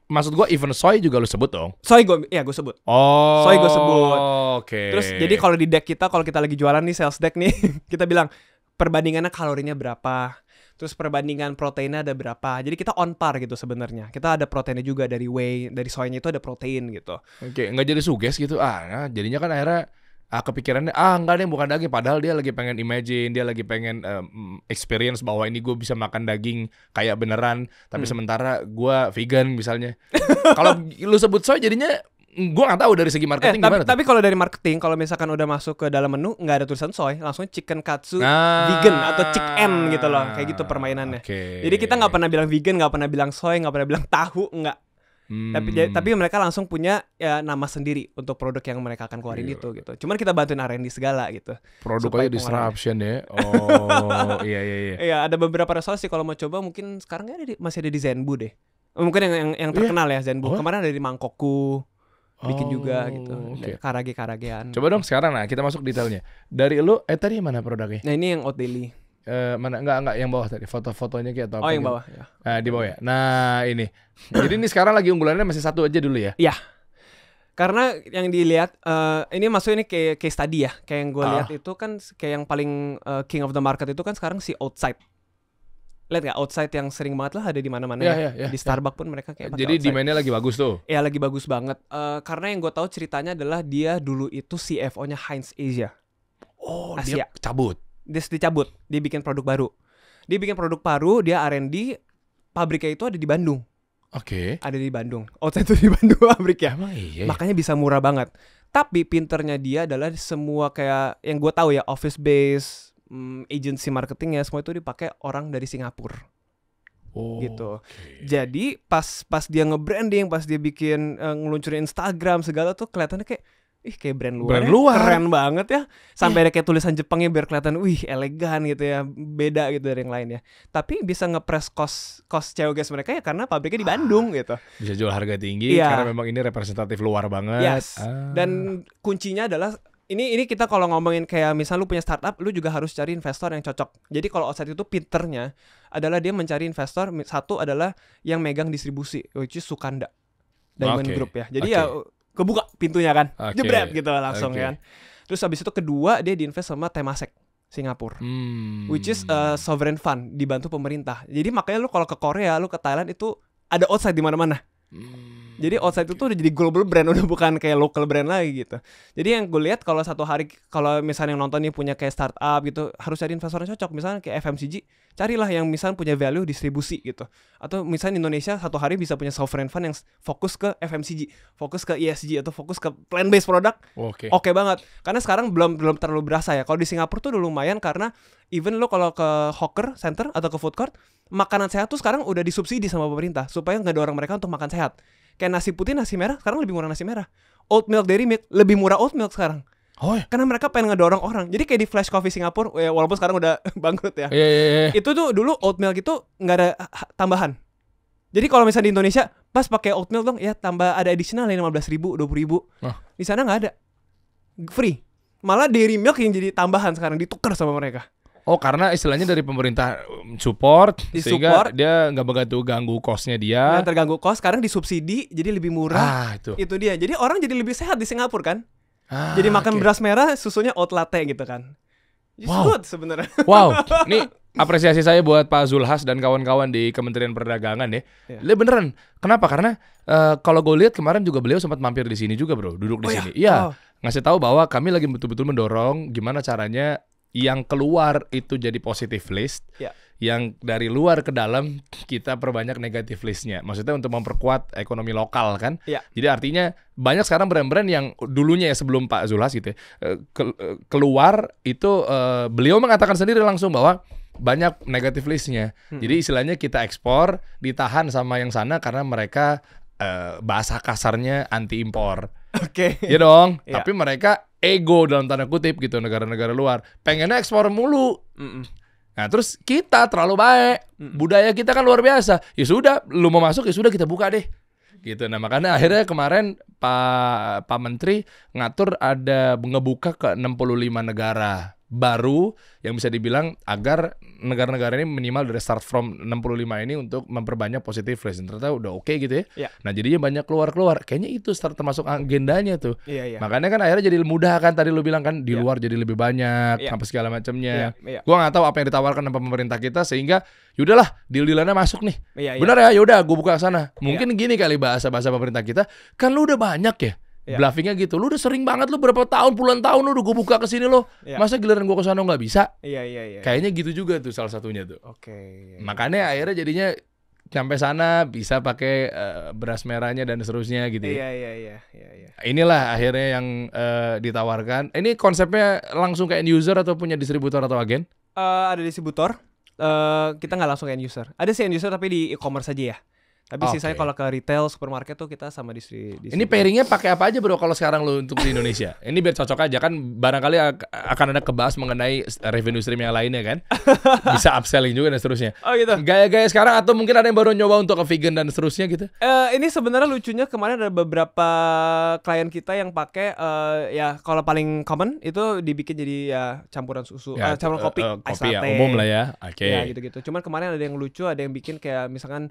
maksud gua even soy juga lu sebut dong. Soy gue sebut. Oh. Soy gue sebut. Oke. Terus jadi kalau di deck kita, kalau kita lagi jualan nih, sales deck nih, kita bilang perbandingannya kalorinya berapa, terus perbandingan proteinnya ada berapa. Jadi kita on par gitu sebenarnya. Kita ada proteinnya juga dari whey, dari soynya itu ada protein gitu. Oke, nggak jadi suges gitu. Jadinya kan akhirnya kepikirannya enggak deh, bukan daging, padahal dia lagi pengen imagine, dia lagi pengen experience bahwa ini gue bisa makan daging kayak beneran, tapi sementara gue vegan misalnya. Kalau lu sebut soy jadinya gue nggak tahu dari segi marketing gimana. Tapi kalau dari marketing, kalau misalkan udah masuk ke dalam menu nggak ada tulisan soy, langsung chicken katsu vegan atau chicken gitu loh, kayak gitu permainannya. Jadi kita nggak pernah bilang vegan, nggak pernah bilang soy, nggak pernah bilang tahu, nggak. Tapi mereka langsung punya ya nama sendiri untuk produk yang mereka akan keluarin itu gitu. Cuman kita bantuin R&D segala gitu. Produk aja disruption ya. Oh iya. Iya, ada beberapa restoran sih kalau mau coba, mungkin sekarang masih ada di Zenbu deh. Mungkin yang terkenal ya Zenbu. Kemarin ada di Mangkokku. Bikin juga gitu. Karagean. Coba dong sekarang kita masuk detailnya. Dari lu tadi mana produknya? Nah, ini yang Oat Daily. Mana enggak yang bawah tadi, foto-fotonya kayak atau apa? Oh, yang bawah ya. Nah, di bawah ya. Nah, ini. Jadi ini sekarang lagi unggulannya masih satu aja dulu ya? Iya. Karena yang dilihat ini maksudnya ini kayak case study ya. Kayak yang gue lihat itu kan kayak yang paling king of the market itu kan sekarang si Outside. Lihat gak Outside yang sering banget lah ada di mana-mana ya. Di Starbucks pun mereka kayak pakai. Jadi demand-nya lagi bagus tuh. Iya, lagi bagus banget. Karena yang gue tahu ceritanya adalah dia dulu itu CFO-nya Heinz Asia. Oh, Asia. Dia cabut. Dia dicabut, dia bikin produk baru. Dia bikin produk baru, dia R&D, pabriknya itu ada di Bandung. Oke. Ada di Bandung. Outside itu di Bandung pabriknya. Emang iya. Makanya bisa murah banget. Tapi pinternya dia adalah semua kayak yang gue tahu ya, office base, agency marketingnya semua itu dipakai orang dari Singapura. Gitu. Okay. Jadi pas dia nge-branding, pas dia bikin ngeluncurin Instagram segala tuh kelihatannya kayak kayak brand luar. Keren banget ya. Sampai ada kayak tulisan Jepangnya biar kelihatan elegan gitu ya, beda gitu dari yang lain ya. Tapi bisa ngepres cost COGS mereka ya karena pabriknya di Bandung gitu. Bisa jual harga tinggi karena memang ini representatif luar banget. Yes. Dan kuncinya adalah ini kita kalau ngomongin kayak misal lu punya startup, lu juga harus cari investor yang cocok. Jadi kalau Outside itu pinternya adalah dia mencari investor, satu adalah yang megang distribusi, which is Sukanda Diamond Group ya. Jadi ya kebuka pintunya kan, jebret gitu langsung kan. Terus habis itu kedua dia diinvest sama Temasek Singapura, which is sovereign fund dibantu pemerintah. Jadi makanya lu kalau ke Korea, lu ke Thailand itu ada Outside di mana-mana. Jadi Outside itu udah jadi global brand, udah bukan kayak local brand lagi gitu. Jadi yang gue lihat kalau satu hari, kalau misalnya yang nonton nih punya kayak startup gitu, harus cari investor yang cocok. Misalnya kayak FMCG, carilah yang misalnya punya value distribusi gitu. Atau misalnya Indonesia satu hari bisa punya sovereign fund yang fokus ke FMCG, fokus ke ESG atau fokus ke plant based product. Oke banget. Karena sekarang belum terlalu berasa ya. Kalau di Singapura tuh udah lumayan karena even lo kalau ke hawker center atau ke food court, makanan sehat tuh sekarang udah disubsidi sama pemerintah supaya nggak dorong mereka untuk makan sehat. Kayak nasi putih, nasi merah sekarang lebih murah nasi merah. Oat milk, dairy milk lebih murah oat milk sekarang. Karena mereka pengen ngedorong orang. Jadi kayak di Flash Coffee Singapura, walaupun sekarang udah bangkrut ya. Itu tuh dulu oat milk itu nggak ada tambahan. Jadi kalau misalnya di Indonesia pas pakai oat milk dong, ya tambah ada additional 15.000, 20.000. Di sana nggak ada, free. Malah dairy milk yang jadi tambahan sekarang ditukar sama mereka. Oh, karena istilahnya dari pemerintah support, sehingga Disupport. dia nggak begitu ganggu kosnya dia. Yang terganggu kos, sekarang disubsidi jadi lebih murah. Itu. Itu dia. Jadi orang jadi lebih sehat di Singapura kan. Ah, Jadi makan oke. beras merah, susunya oat latte gitu kan. It's Wow. good sebenarnya. Wow, ini apresiasi saya buat Pak Zulhas dan kawan-kawan di Kementerian Perdagangan ya. Iya. Dia beneran. Kenapa? Karena kalau gue lihat kemarin juga beliau sempat mampir di sini juga, bro. Duduk di Oh, sini. ya? Iya. Oh. Ngasih tahu bahwa kami lagi betul-betul mendorong gimana caranya yang keluar itu jadi positive list. Ya. Yang dari luar ke dalam kita perbanyak negative listnya. Maksudnya untuk memperkuat ekonomi lokal kan. Ya. Jadi artinya banyak sekarang brand-brand yang dulunya ya sebelum Pak Zulhas gitu ya, keluar itu beliau mengatakan sendiri langsung bahwa banyak negative listnya. Jadi istilahnya kita ekspor ditahan sama yang sana karena mereka bahasa kasarnya anti impor. Oke. Ya dong. Iya. Tapi mereka ego dalam tanda kutip gitu, negara-negara luar pengennya ekspor mulu. Mm-mm. Nah terus kita terlalu baik, budaya kita kan luar biasa. Ya sudah, lu mau masuk ya sudah kita buka deh. Gitu. Nah makanya akhirnya kemarin Pak Menteri ngatur ada ngebuka ke 65 negara baru yang bisa dibilang agar negara-negara ini minimal dari start from 65 ini untuk memperbanyak positive list. Ternyata udah oke gitu ya. Iya. Nah jadinya banyak keluar-keluar. Kayaknya itu start termasuk agendanya tuh. Iya. Makanya kan akhirnya jadi mudah kan, tadi lu bilang kan di Iya. luar jadi lebih banyak Iya. sampai segala macamnya. Iya. Gua nggak tahu apa yang ditawarkan sama pemerintah kita sehingga yaudahlah deal-dealannya masuk nih. Iya. Benar ya, yaudah gue buka sana. Mungkin gini kali bahasa-bahasa pemerintah kita, kan lu udah banyak ya. Iya. Bluffingnya gitu. Lu udah sering banget, lu berapa tahun, puluhan tahun lu udah gue buka ke sini lo. Iya. Masa giliran gue ke sana nggak bisa? Iya. Kayaknya gitu juga tuh salah satunya tuh. Oke. Makanya akhirnya jadinya sampai sana bisa pakai beras merahnya dan seterusnya gitu ya. Iya. Inilah akhirnya yang ditawarkan. Ini konsepnya langsung ke end user atau punya distributor atau agen? Ada distributor. Kita nggak langsung ke end user. Ada sih end user tapi di e-commerce aja ya. Tapi Oke. sisanya kalau ke retail, supermarket tuh kita sama Ini pairingnya pakai apa aja bro kalau sekarang lo untuk di Indonesia? Ini biar cocok aja kan, barangkali akan ada kebahas mengenai revenue stream yang lainnya kan. Bisa upselling juga dan seterusnya. Oh gitu. Gaya-gaya sekarang atau mungkin ada yang baru nyoba untuk ke vegan dan seterusnya gitu? Ini sebenarnya lucunya kemarin ada beberapa klien kita yang pakai ya kalau paling common itu dibikin jadi ya campuran susu, campuran kopi, ice kopi ya, latte. umum lah ya. Oke. Ya gitu-gitu. Cuman kemarin ada yang lucu, ada yang bikin kayak misalkan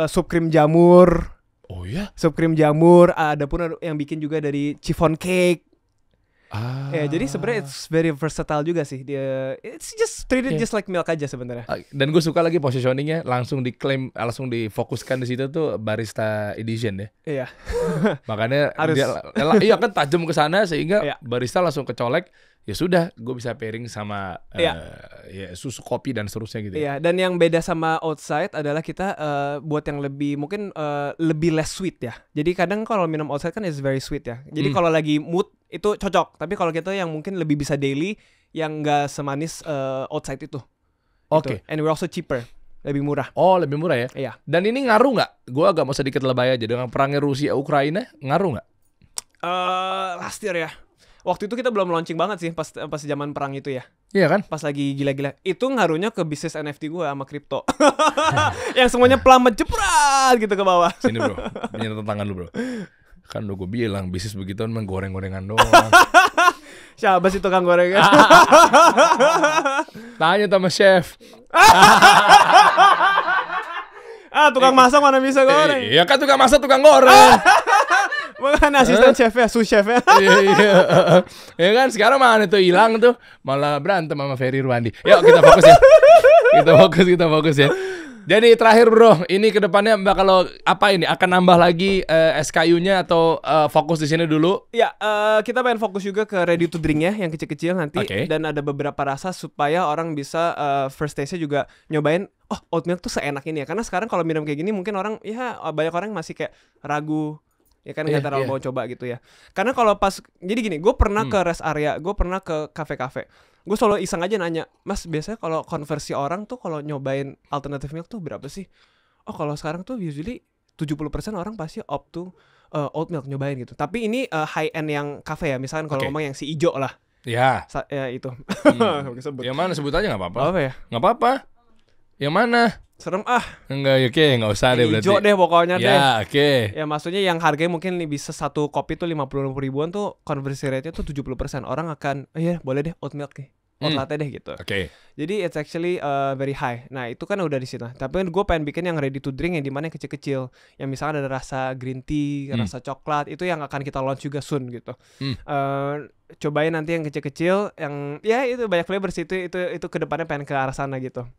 sup krim jamur. Oh ya? Sup krim jamur, ada pun yang bikin juga dari chiffon cake. Ah. Ya, jadi sebenarnya it's very versatile juga sih. Dia it's just treated just like milk aja sebenarnya. Dan gue suka lagi positioningnya langsung diklaim, langsung difokuskan di situ tuh barista edition ya. Iya. Makanya Harus. iya kan tajam ke sana sehingga Iya. barista langsung kecolek. Ya sudah, gue bisa pairing sama Iya. ya, susu kopi dan seterusnya gitu. Iya, dan yang beda sama outside adalah kita buat yang lebih mungkin lebih less sweet ya. Jadi kadang kalau minum outside kan is very sweet ya. Jadi kalau lagi mood itu cocok. Tapi kalau kita yang mungkin lebih bisa daily, yang nggak semanis outside itu. Oke. Gitu. And we're also cheaper, lebih murah. Oh, lebih murah ya? Iya. Dan ini ngaruh nggak? Gue agak mau sedikit lebay aja dengan perangnya Rusia Ukraina, ngaruh nggak? Last year ya. Waktu itu kita belum launching banget sih pas zaman perang itu ya. Iya kan? Pas lagi gila-gila. Itu ngaruhnya ke bisnis NFT gue sama kripto. Yang semuanya pelamet jeprat gitu ke bawah. Sini bro, nyentuh tangan lu bro. Kan udah gue bilang bisnis begituan mah goreng-gorengan doang. Siapa sih tukang gorengan? Tanya sama chef. Tukang masak mana bisa goreng? Iya kan tukang masak, tukang goreng. Bukan asisten chef ya, sous chef ya. Iya. Ya kan sekarang mana tuh hilang tuh, malah berantem sama Ferry Ruandi. Yuk kita fokus ya. Kita fokus ya. Jadi terakhir bro, ini kedepannya bakal apa ini? Akan nambah lagi SKU-nya atau fokus di sini dulu? Ya, kita pengen fokus juga ke ready to drink ya, yang kecil-kecil nanti. Oke. Dan ada beberapa rasa supaya orang bisa first taste-nya juga nyobain. Oh, oat milk tuh seenak ini ya. Karena sekarang kalau minum kayak gini mungkin orang, ya banyak orang masih kayak ragu. Ya kan nggak terlalu mau coba gitu ya. Karena kalau pas, jadi gini, gue pernah ke rest area, gue pernah ke kafe-kafe. Gue selalu iseng aja nanya, Mas biasanya kalau konversi orang tuh kalau nyobain alternative milk tuh berapa sih? Oh kalau sekarang tuh usually 70% orang pasti opt to oat milk nyobain gitu. Tapi ini high end yang kafe ya, misalkan kalau ngomong yang si ijo lah. Ya. Ya itu. Sebut. Yang mana sebut aja nggak apa-apa. Apa ya? Nggak apa-apa. Yang mana? Serem Enggak, oke, nggak usah deh berarti. Ijo deh pokoknya deh. Ya, oke. Ya maksudnya yang harganya mungkin bisa satu kopi tuh 50 ribuan tuh conversi rate-nya tuh 70%. Orang akan, iya boleh deh oat milk nih. oat latte deh gitu. Oke. Jadi it's actually very high. Nah itu kan udah di situ. Tapi gue pengen bikin yang ready to drink yang dimana yang kecil-kecil. Yang misalnya ada rasa green tea, rasa coklat. Itu yang akan kita launch juga soon gitu. Cobain nanti yang kecil-kecil. Yang ya itu banyak flavor sih. Itu kedepannya pengen ke arah sana gitu.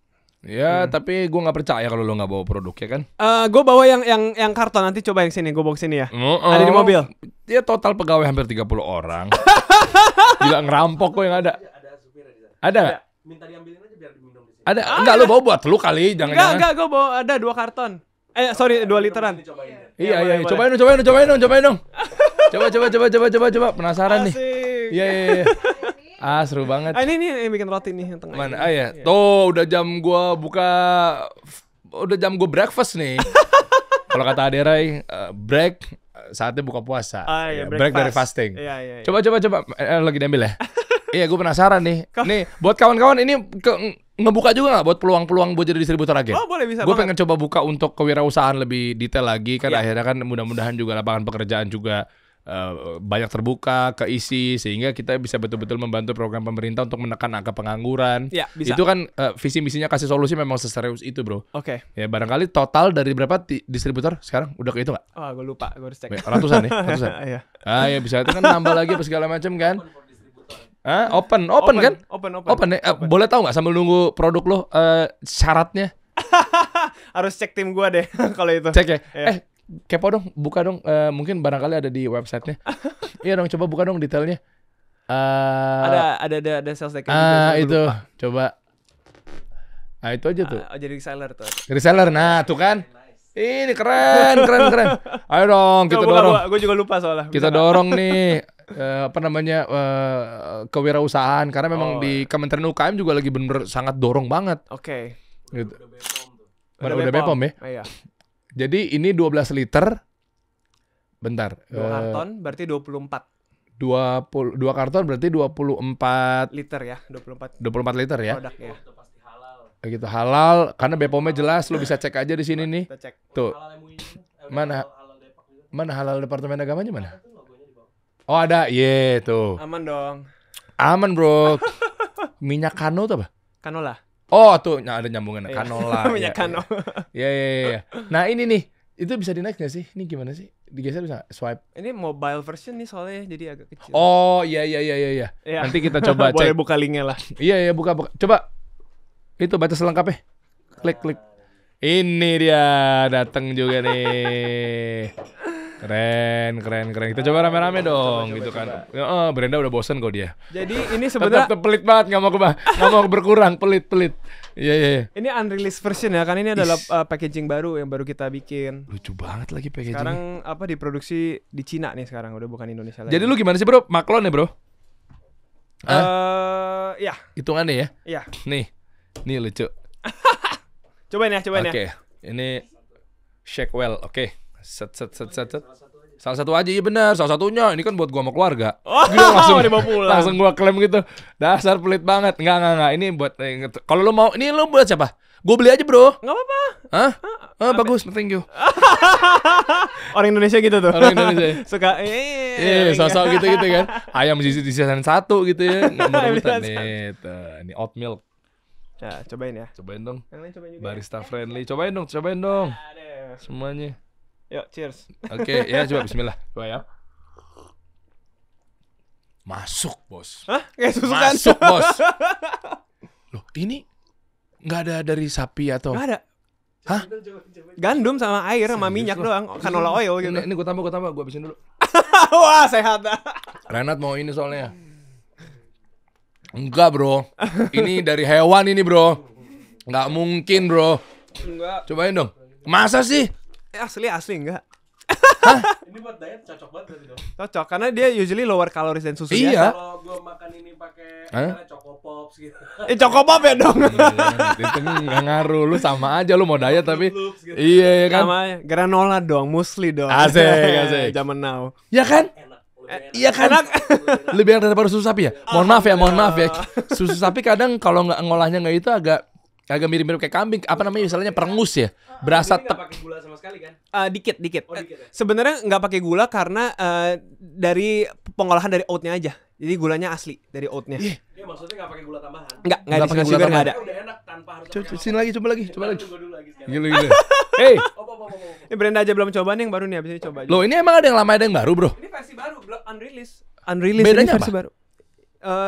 Ya tapi gue nggak percaya kalau lo nggak bawa produk ya kan. Gue bawa yang karton. Nanti coba yang sini. Gue bawa sini ya. Ada di mobil. Dia total pegawai hampir 30 orang. Gila ngerampok kok yang ada. Ada. Minta diambilin aja biar diminum di sini. Ada. Enggak lo bawa buat lu kali. Jangan. Enggak, gue bawa ada 2 karton. Sorry 2 literan. Iya. Cobain dong. Coba. Penasaran nih. Iya. Seru banget. Ini bikin roti nih yang tengah. Mana? Ya. Tuh udah jam gua buka. Udah jam gua breakfast nih. Kalau kata Aderai, break saatnya buka puasa. Break dari fasting. Iya. Coba. Lagi diambil ya. Iya, gue penasaran nih. Nih, buat kawan-kawan ini ngebuka juga nggak buat peluang-peluang buat jadi distributor agen? Oh, boleh bisa. Gue pengen coba buka untuk kewirausahaan lebih detail lagi kan. Akhirnya kan mudah-mudahan juga lapangan pekerjaan juga banyak terbuka, keisi sehingga kita bisa betul-betul membantu program pemerintah untuk menekan angka pengangguran. Ya, bisa. Itu kan visi misinya Kasih Solusi memang seserius itu, bro. Oke. Ya barangkali total dari berapa distributor sekarang udah kehitung nggak? Oh, gue lupa, gue harus cek. Ratusan nih, ratusan. Iya. Ya bisa itu kan nambah lagi apa segala macam kan. Open kan? Open ya. Boleh tahu nggak sambil nunggu produk lo syaratnya? Harus cek tim gua deh kalau itu. Cek ya. Yeah. Kepo dong, buka dong. Mungkin barangkali ada di websitenya. Iya dong, coba buka dong detailnya. Ada sales deck. Itu coba. Itu aja tuh. Jadi reseller tuh. Reseller, nah tuh kan. Ini keren. Ayo dong, kita dorong. Gue juga lupa soalnya. Kita dorong nih. Kewirausahaan karena memang di Kementerian UKM juga lagi bener sangat dorong banget. Oke. Gitu. Udah BPOM ya? Iya. Jadi ini 12 liter. Bentar. 2 karton berarti 24. 2 karton berarti 24 liter ya, 24 liter ya. Produk ya. Gitu halal karena BPOM-nya jelas, lu bisa cek aja di sini nih. Kita cek. Tuh. Mana halal Departemen Agamanya mana? Oh ada, tuh. Aman dong. Aman bro. Minyak kano tuh apa? Canola. Oh tuh, ada nyambungan kanola. Minyak kano. Iya. Nah ini nih, itu bisa dinaik nggak sih? Ini gimana sih? Digeser bisa swipe? Ini mobile version nih soalnya jadi agak kecil. Oh iya. Nanti kita coba cek. Boleh buka linknya lah. Iya buka. Coba. Itu batas selengkapnya. Klik. Ini dia datang juga nih. Keren. Kita coba rame-rame dong coba, gitu kan. Brenda udah bosen kok dia. Jadi ini sebenarnya pelit banget, nggak mau berkurang, pelit. Iya. Ini unreleased version ya, kan ini adalah packaging baru yang baru kita bikin. Lucu banget lagi packaging. Sekarang diproduksi di Cina nih sekarang, udah bukan Indonesia lagi. Jadi lu gimana sih bro? Maklon ya bro? Ya. Hitungannya ya? Iya. Nih lucu. Cobain ya. Oke. Ini shake well. Oke. Set. Salah satu aja, iya benar. Salah satunya. Ini kan buat gua sama keluarga. Langsung gua klaim gitu. Dasar pelit banget. Enggak. Ini buat kalau lu mau, ini lu buat siapa? Gua beli aja, bro. Enggak apa-apa. Hah? Bagus, thank you. Orang Indonesia gitu tuh. Orang Indonesia. Suka sosok gitu kan. Ayam disisain satu gitu ya. Ini oat milk. Ya, cobain ya. Cobain dong. Yang lain cobain juga. Barista friendly. Cobain dong. Semuanya. Yuk, cheers. Oke, ya coba bismillah. Coba ya. Masuk, Bos. Hah? Kayak susu kan? Masuk, Bos. Loh, ini nggak ada dari sapi atau? Nggak ada. Hah? Gandum sama air sama minyak doang, canola oil gitu. Ini gue tambah, gue habisin dulu. Wah, sehat. Renat mau ini soalnya. Enggak, bro. Ini dari hewan ini, bro. Nggak mungkin, bro. Enggak. Cobain dong. Masa sih? Asli enggak. Hah? Ini buat diet cocok banget berarti dong. Cocok karena dia usually lower calories dan susu iya. biasa. Kalau gue makan ini pakai Choco Pops gitu. Choco Pop ya dong. Itu nggak ngaruh, lu sama aja lu mau diet tapi gitu. iya kan. Namanya granola dong, musli dong. Asik. Zaman now. Ya kan? Iya kan? Lebih enak daripada susu sapi ya? Mohon maaf ya. Susu sapi kadang kalau nggak ngolahnya nggak itu agak mirip-mirip kayak kambing. Apa namanya misalnya perengus ya? Berasa nggak pakai gula sama sekali kan? Dikit. Oh, dikit ya? Sebenarnya nggak pakai gula karena dari pengolahan dari oatnya aja. Jadi gulanya asli dari oatnya. Dia Ya maksudnya nggak pakai gula tambahan. Enggak Nggak pakai additional gula sugar nggak tambahan. ada. Udah enak tanpa harus Sini lagi, coba lagi. Tunggu dulu lagi sekarang. Gila. Hey, Ini Brenda aja belum coba nih, yang baru nih abis ini coba aja. lo ini emang ada yang lama ada yang baru, bro? Ini versi baru, belum unreleased. Unreleased Bedanya ini versi apa? baru.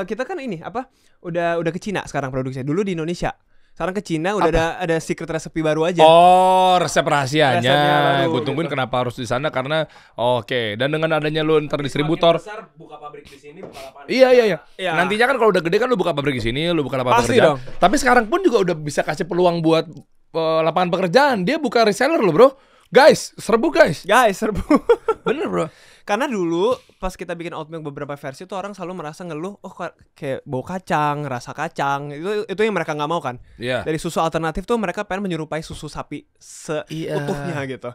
Kita kan ini apa? Udah ke Cina sekarang produksinya. Dulu di Indonesia. Sekarang ke Cina udah ada secret recipe baru aja. Oh, resep rahasianya. Resepnya baru, Gue tungguin gitu. kenapa harus di sana karena oke. Dan dengan adanya lu ntar distributor. Semakin besar buka pabrik di sini, buka lapangan. Iya. Iya. Nantinya kan kalau udah gede kan lu buka pabrik di sini, lu buka lapangan Pasti pekerjaan. dong. Tapi sekarang pun juga udah bisa kasih peluang buat lapangan pekerjaan. Dia buka reseller lo, bro. Guys, serbu guys. Guys, serbu. Bener, bro. Karena dulu pas kita bikin oat milk beberapa versi tuh orang selalu merasa ngeluh, oh kayak bau kacang, rasa kacang. Itu yang mereka nggak mau kan. Iya. Dari susu alternatif tuh mereka pengen menyerupai susu sapi Iya. seutuhnya gitu.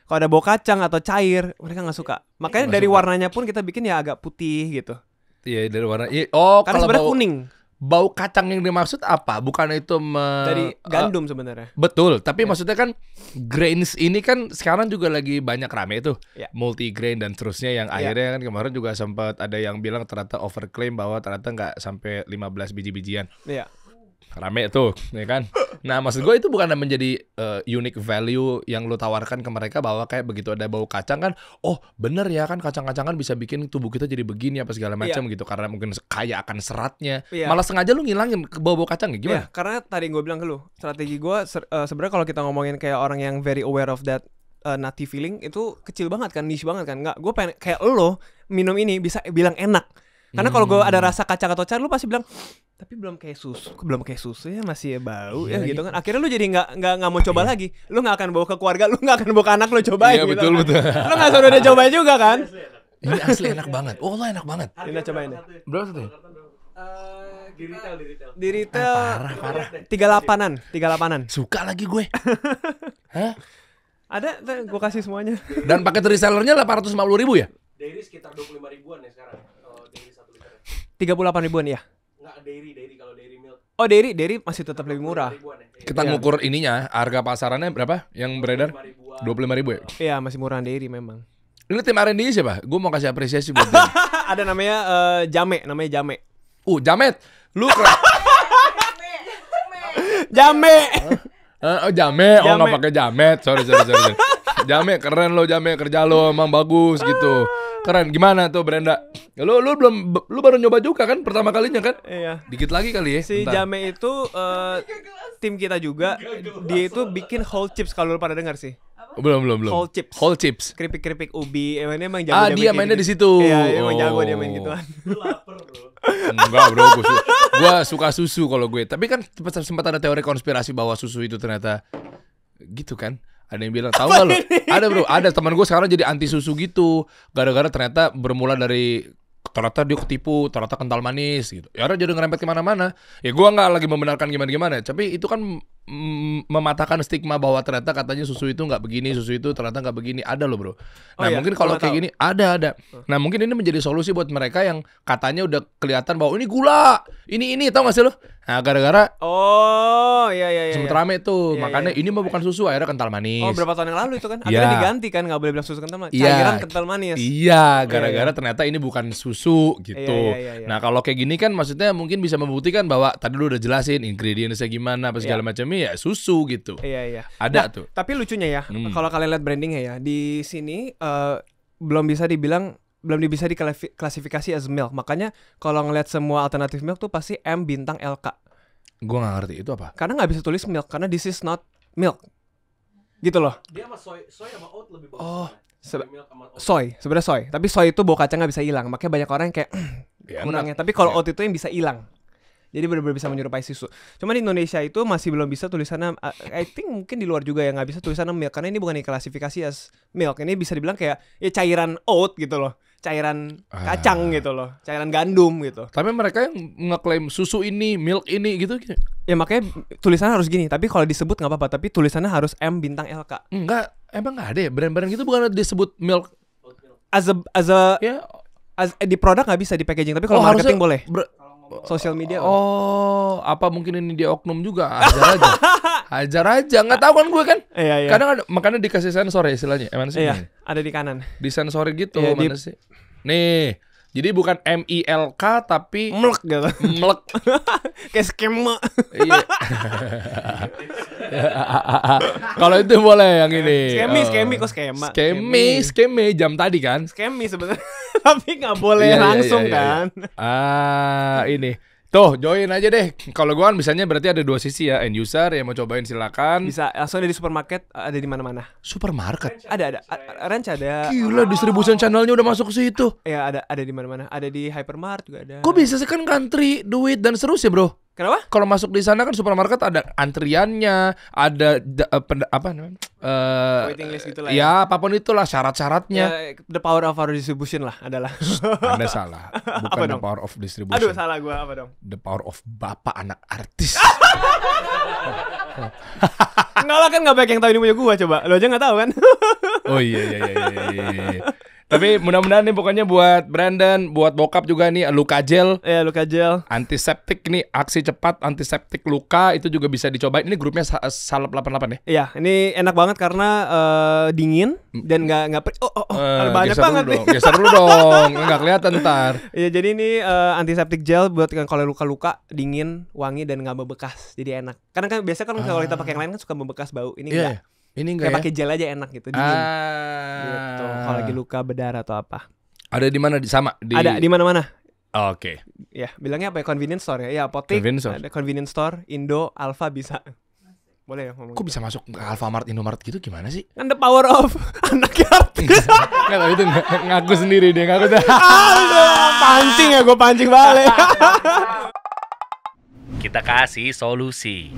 Kalau ada bau kacang atau cair, mereka nggak suka. Makanya Nggak dari suka. warnanya pun kita bikin ya agak putih gitu. Iya, dari warna. Iya. Oh, Karena kalau sebenarnya bau, kuning bau kacang yang dimaksud apa? Bukan itu dari gandum sebenarnya. betul, tapi maksudnya kan grains ini kan sekarang juga lagi banyak rame tuh, Ya. multigrain dan seterusnya yang Ya. akhirnya kan kemarin juga sempat ada yang bilang ternyata overclaim bahwa ternyata nggak sampai 15 biji-bijian. Iya. Rame tuh, ya kan? Nah, maksud gue itu bukan menjadi unique value yang lo tawarkan ke mereka bahwa kayak begitu ada bau kacang kan, oh bener ya kan kacang-kacangan bisa bikin tubuh kita jadi begini apa segala macam gitu karena mungkin kaya akan seratnya. Iya. Malah sengaja lu ngilangin bau-bau kacang ya gimana? Iya, karena tadi gue bilang ke lu, strategi gue sebenarnya kalau kita ngomongin kayak orang yang very aware of that nutty feeling itu kecil banget kan, niche banget kan. Nggak, gue pengen kayak lo minum ini bisa bilang enak. Karena kalau gue ada rasa kacang atau cair, lu pasti bilang tapi belum kayak susu ya, masih bau ya gitu kan. Akhirnya lu jadi nggak mau coba lagi. Lu nggak akan bawa ke keluarga, lu nggak akan bawa ke anak lu cobain Iya, gitu. betul, kan. betul. Lu nggak sudah cobain juga kan? Ini asli enak banget. Oh, lo enak banget. Ini cobain deh. Berapa tuh? Di retail. Di retail Parah. 38-an. Suka lagi gue. Hah? Ada, gue kasih semuanya. Dan paket resellernya 850.000 ya? Dairy sekitar 25 ribuan ya sekarang. Kalau dairy 1 liter. 38 ribuan ya. Enggak dairy kalau dairy milk. Oh, dairy masih tetap lebih murah. Ribuan ya. Kita ngukur ininya, harga pasarannya berapa yang beredar? 25.000 ya? Iya, masih murah dairy memang. Ini tim R&D siapa? Gue mau kasih apresiasi buat dia. Ada namanya Jame, Jame. Jamet, lu keren. Jame. Oh, Jame, oh Jame. nggak pakai Jamet, sorry. Jame keren lo, Jame kerja lo emang bagus gitu, keren. Gimana tuh Brenda? Ya, lu baru nyoba juga kan pertama kalinya kan? Iya. Dikit lagi kali ya. Si bentar. Jame itu tim kita juga. Dia itu bikin whole chips kalau lu pada dengar sih. Belum. Whole chips. Whole chips. Keripik ubi. Emang jago Dia mainnya di situ. Iya, emang jago dia Oh. main gituan. Lu lapar, Bro. Enggak bro, gue suka susu kalau gue. Tapi kan sempat ada teori konspirasi bahwa susu itu ternyata gitu kan. Ada yang bilang, tahu nggak lo? Ada bro, ada teman gue sekarang jadi anti susu gitu. Gara-gara ternyata bermula dari ternyata dia ketipu, ternyata kental manis gitu. Ya udah jadi ngerempet kemana-mana. Ya gue nggak lagi membenarkan gimana-gimana. Tapi itu kan mematahkan stigma bahwa ternyata katanya susu itu nggak begini, susu itu ternyata nggak begini. Ada loh bro. Nah iya? mungkin kalau Gua kayak tahu. gini ada. Nah mungkin ini menjadi solusi buat mereka yang katanya udah kelihatan bahwa ini gula, ini tau gak sih lo? Nah gara-gara Oh, iya. sempet rame tuh, Iya, makanya iya. ini mah bukan susu, akhirnya kental manis. Oh, berapa tahun yang lalu itu kan? Akhirnya Iya. diganti kan, nggak boleh bilang susu kental manis. Iya. Cairan kental manis. Iya, gara-gara ternyata ini bukan susu gitu. Iya. Nah kalau kayak gini kan maksudnya mungkin bisa membuktikan bahwa tadi lu udah jelasin ingredientsnya gimana, apa segala macamnya ya susu gitu. Iya. Ada Nah, tuh. Tapi lucunya ya, kalau kalian lihat brandingnya ya, di sini belum bisa diklasifikasi as milk. Makanya kalau ngeliat semua alternatif milk tuh pasti M bintang LK. Gua nggak ngerti itu apa. Karena nggak bisa tulis milk, karena this is not milk. Gitu loh. Dia sama soy sama oat lebih bagus. Oh, Soy milk sama oat. sebenarnya soy. Tapi soy itu bau kacang nggak bisa hilang. Makanya banyak orang yang kayak Ya, kurangnya. enak. Tapi kalau Ya. oat itu yang bisa hilang. Jadi benar-benar bisa menyerupai susu. Cuma di Indonesia itu masih belum bisa tulisannya. I think mungkin di luar juga yang nggak bisa tulisannya milk, karena ini bukan diklasifikasi as milk. Ini bisa dibilang kayak ya cairan oat gitu loh, cairan kacang gitu loh, cairan gandum gitu. Tapi mereka yang ngeklaim susu ini, milk ini gitu. Ya makanya tulisannya harus gini. Tapi kalau disebut nggak apa-apa. Tapi tulisannya harus M bintang LK. Enggak, emang nggak ada ya brand-brand gitu bukan disebut milk. As a Ya, di produk nggak bisa di packaging. Tapi kalau marketing boleh. Sosial media. Oh, apa mungkin ini dia oknum juga? Hajar aja, nggak tahu kan gue kan. Iya. Kadang ada, makanya dikasih sensor ya istilahnya. Emang sih? Iya, ada di kanan. Disensori gitu Iya, mana sih? Nih, Jadi bukan MILK tapi Mlek gitu. mlek. Kayak skema. Iya. Kalau itu boleh yang ini. Skemi kok skema. Skemi jam tadi kan? Skemi sebenarnya. Tapi nggak boleh Iya, langsung iya. kan. Ini. Tuh, join aja deh. Kalau gua kan misalnya berarti ada dua sisi ya. End user yang mau cobain silakan. Bisa langsung ada di supermarket, ada di mana-mana. Supermarket. Ada. Ranch ada. Gila, distribution channelnya udah masuk ke situ. Ya ada di mana-mana. Ada di hypermart juga ada. Kok bisa sih kan ngantri duit dan seterusnya, Bro? Kenapa? Kalau masuk di sana kan supermarket ada antriannya, ada apa namanya? Waiting list gitu lah ya, apapun itulah syarat-syaratnya. Ya, the power of our distribution lah adalah. Anda salah. Bukan Apa the dong? power of distribution. Aduh, salah gua apa dong? The power of bapak anak artis. Enggak lah, kan nggak banyak yang tahu ini punya gua, coba. Lo aja nggak tahu kan? Oh iya. Tapi mudah-mudahan nih pokoknya buat Brandon, buat bokap juga nih luka gel. Ya, luka gel. Antiseptik nih, aksi cepat antiseptik luka itu juga bisa dicobain. Ini grupnya Salep 88 ya? Iya, ini enak banget karena dingin dan nggak banyak geser banget dulu nih. dong. Geser dulu dong, nggak kelihatan ntar. Iya, jadi ini antiseptik gel buat kalau luka-luka, dingin, wangi dan nggak membekas. Jadi enak. Karena kan biasa kan kalau kita pakai yang lain kan suka membekas bau. Ini enggak. Ini enggak Kayak ya? pakai gel aja enak gitu, dingin. Gitu. Kalau lagi luka berdarah atau apa. Ada di mana? Sama di. Ada di mana-mana. Oke. Ya, bilangnya apa ya? Convenience store ya. Ya, apotek, Convenience store. ada convenience store, Indo, Alfa bisa. Boleh ya ngomong. Kok bisa masuk ke Alfamart, Indomart gitu gimana sih? Kan the power of anaknya artis. Enggak tahu itu ngaku sendiri dia ngaku. Pancing ya, gue pancing balik. Kita kasih solusi.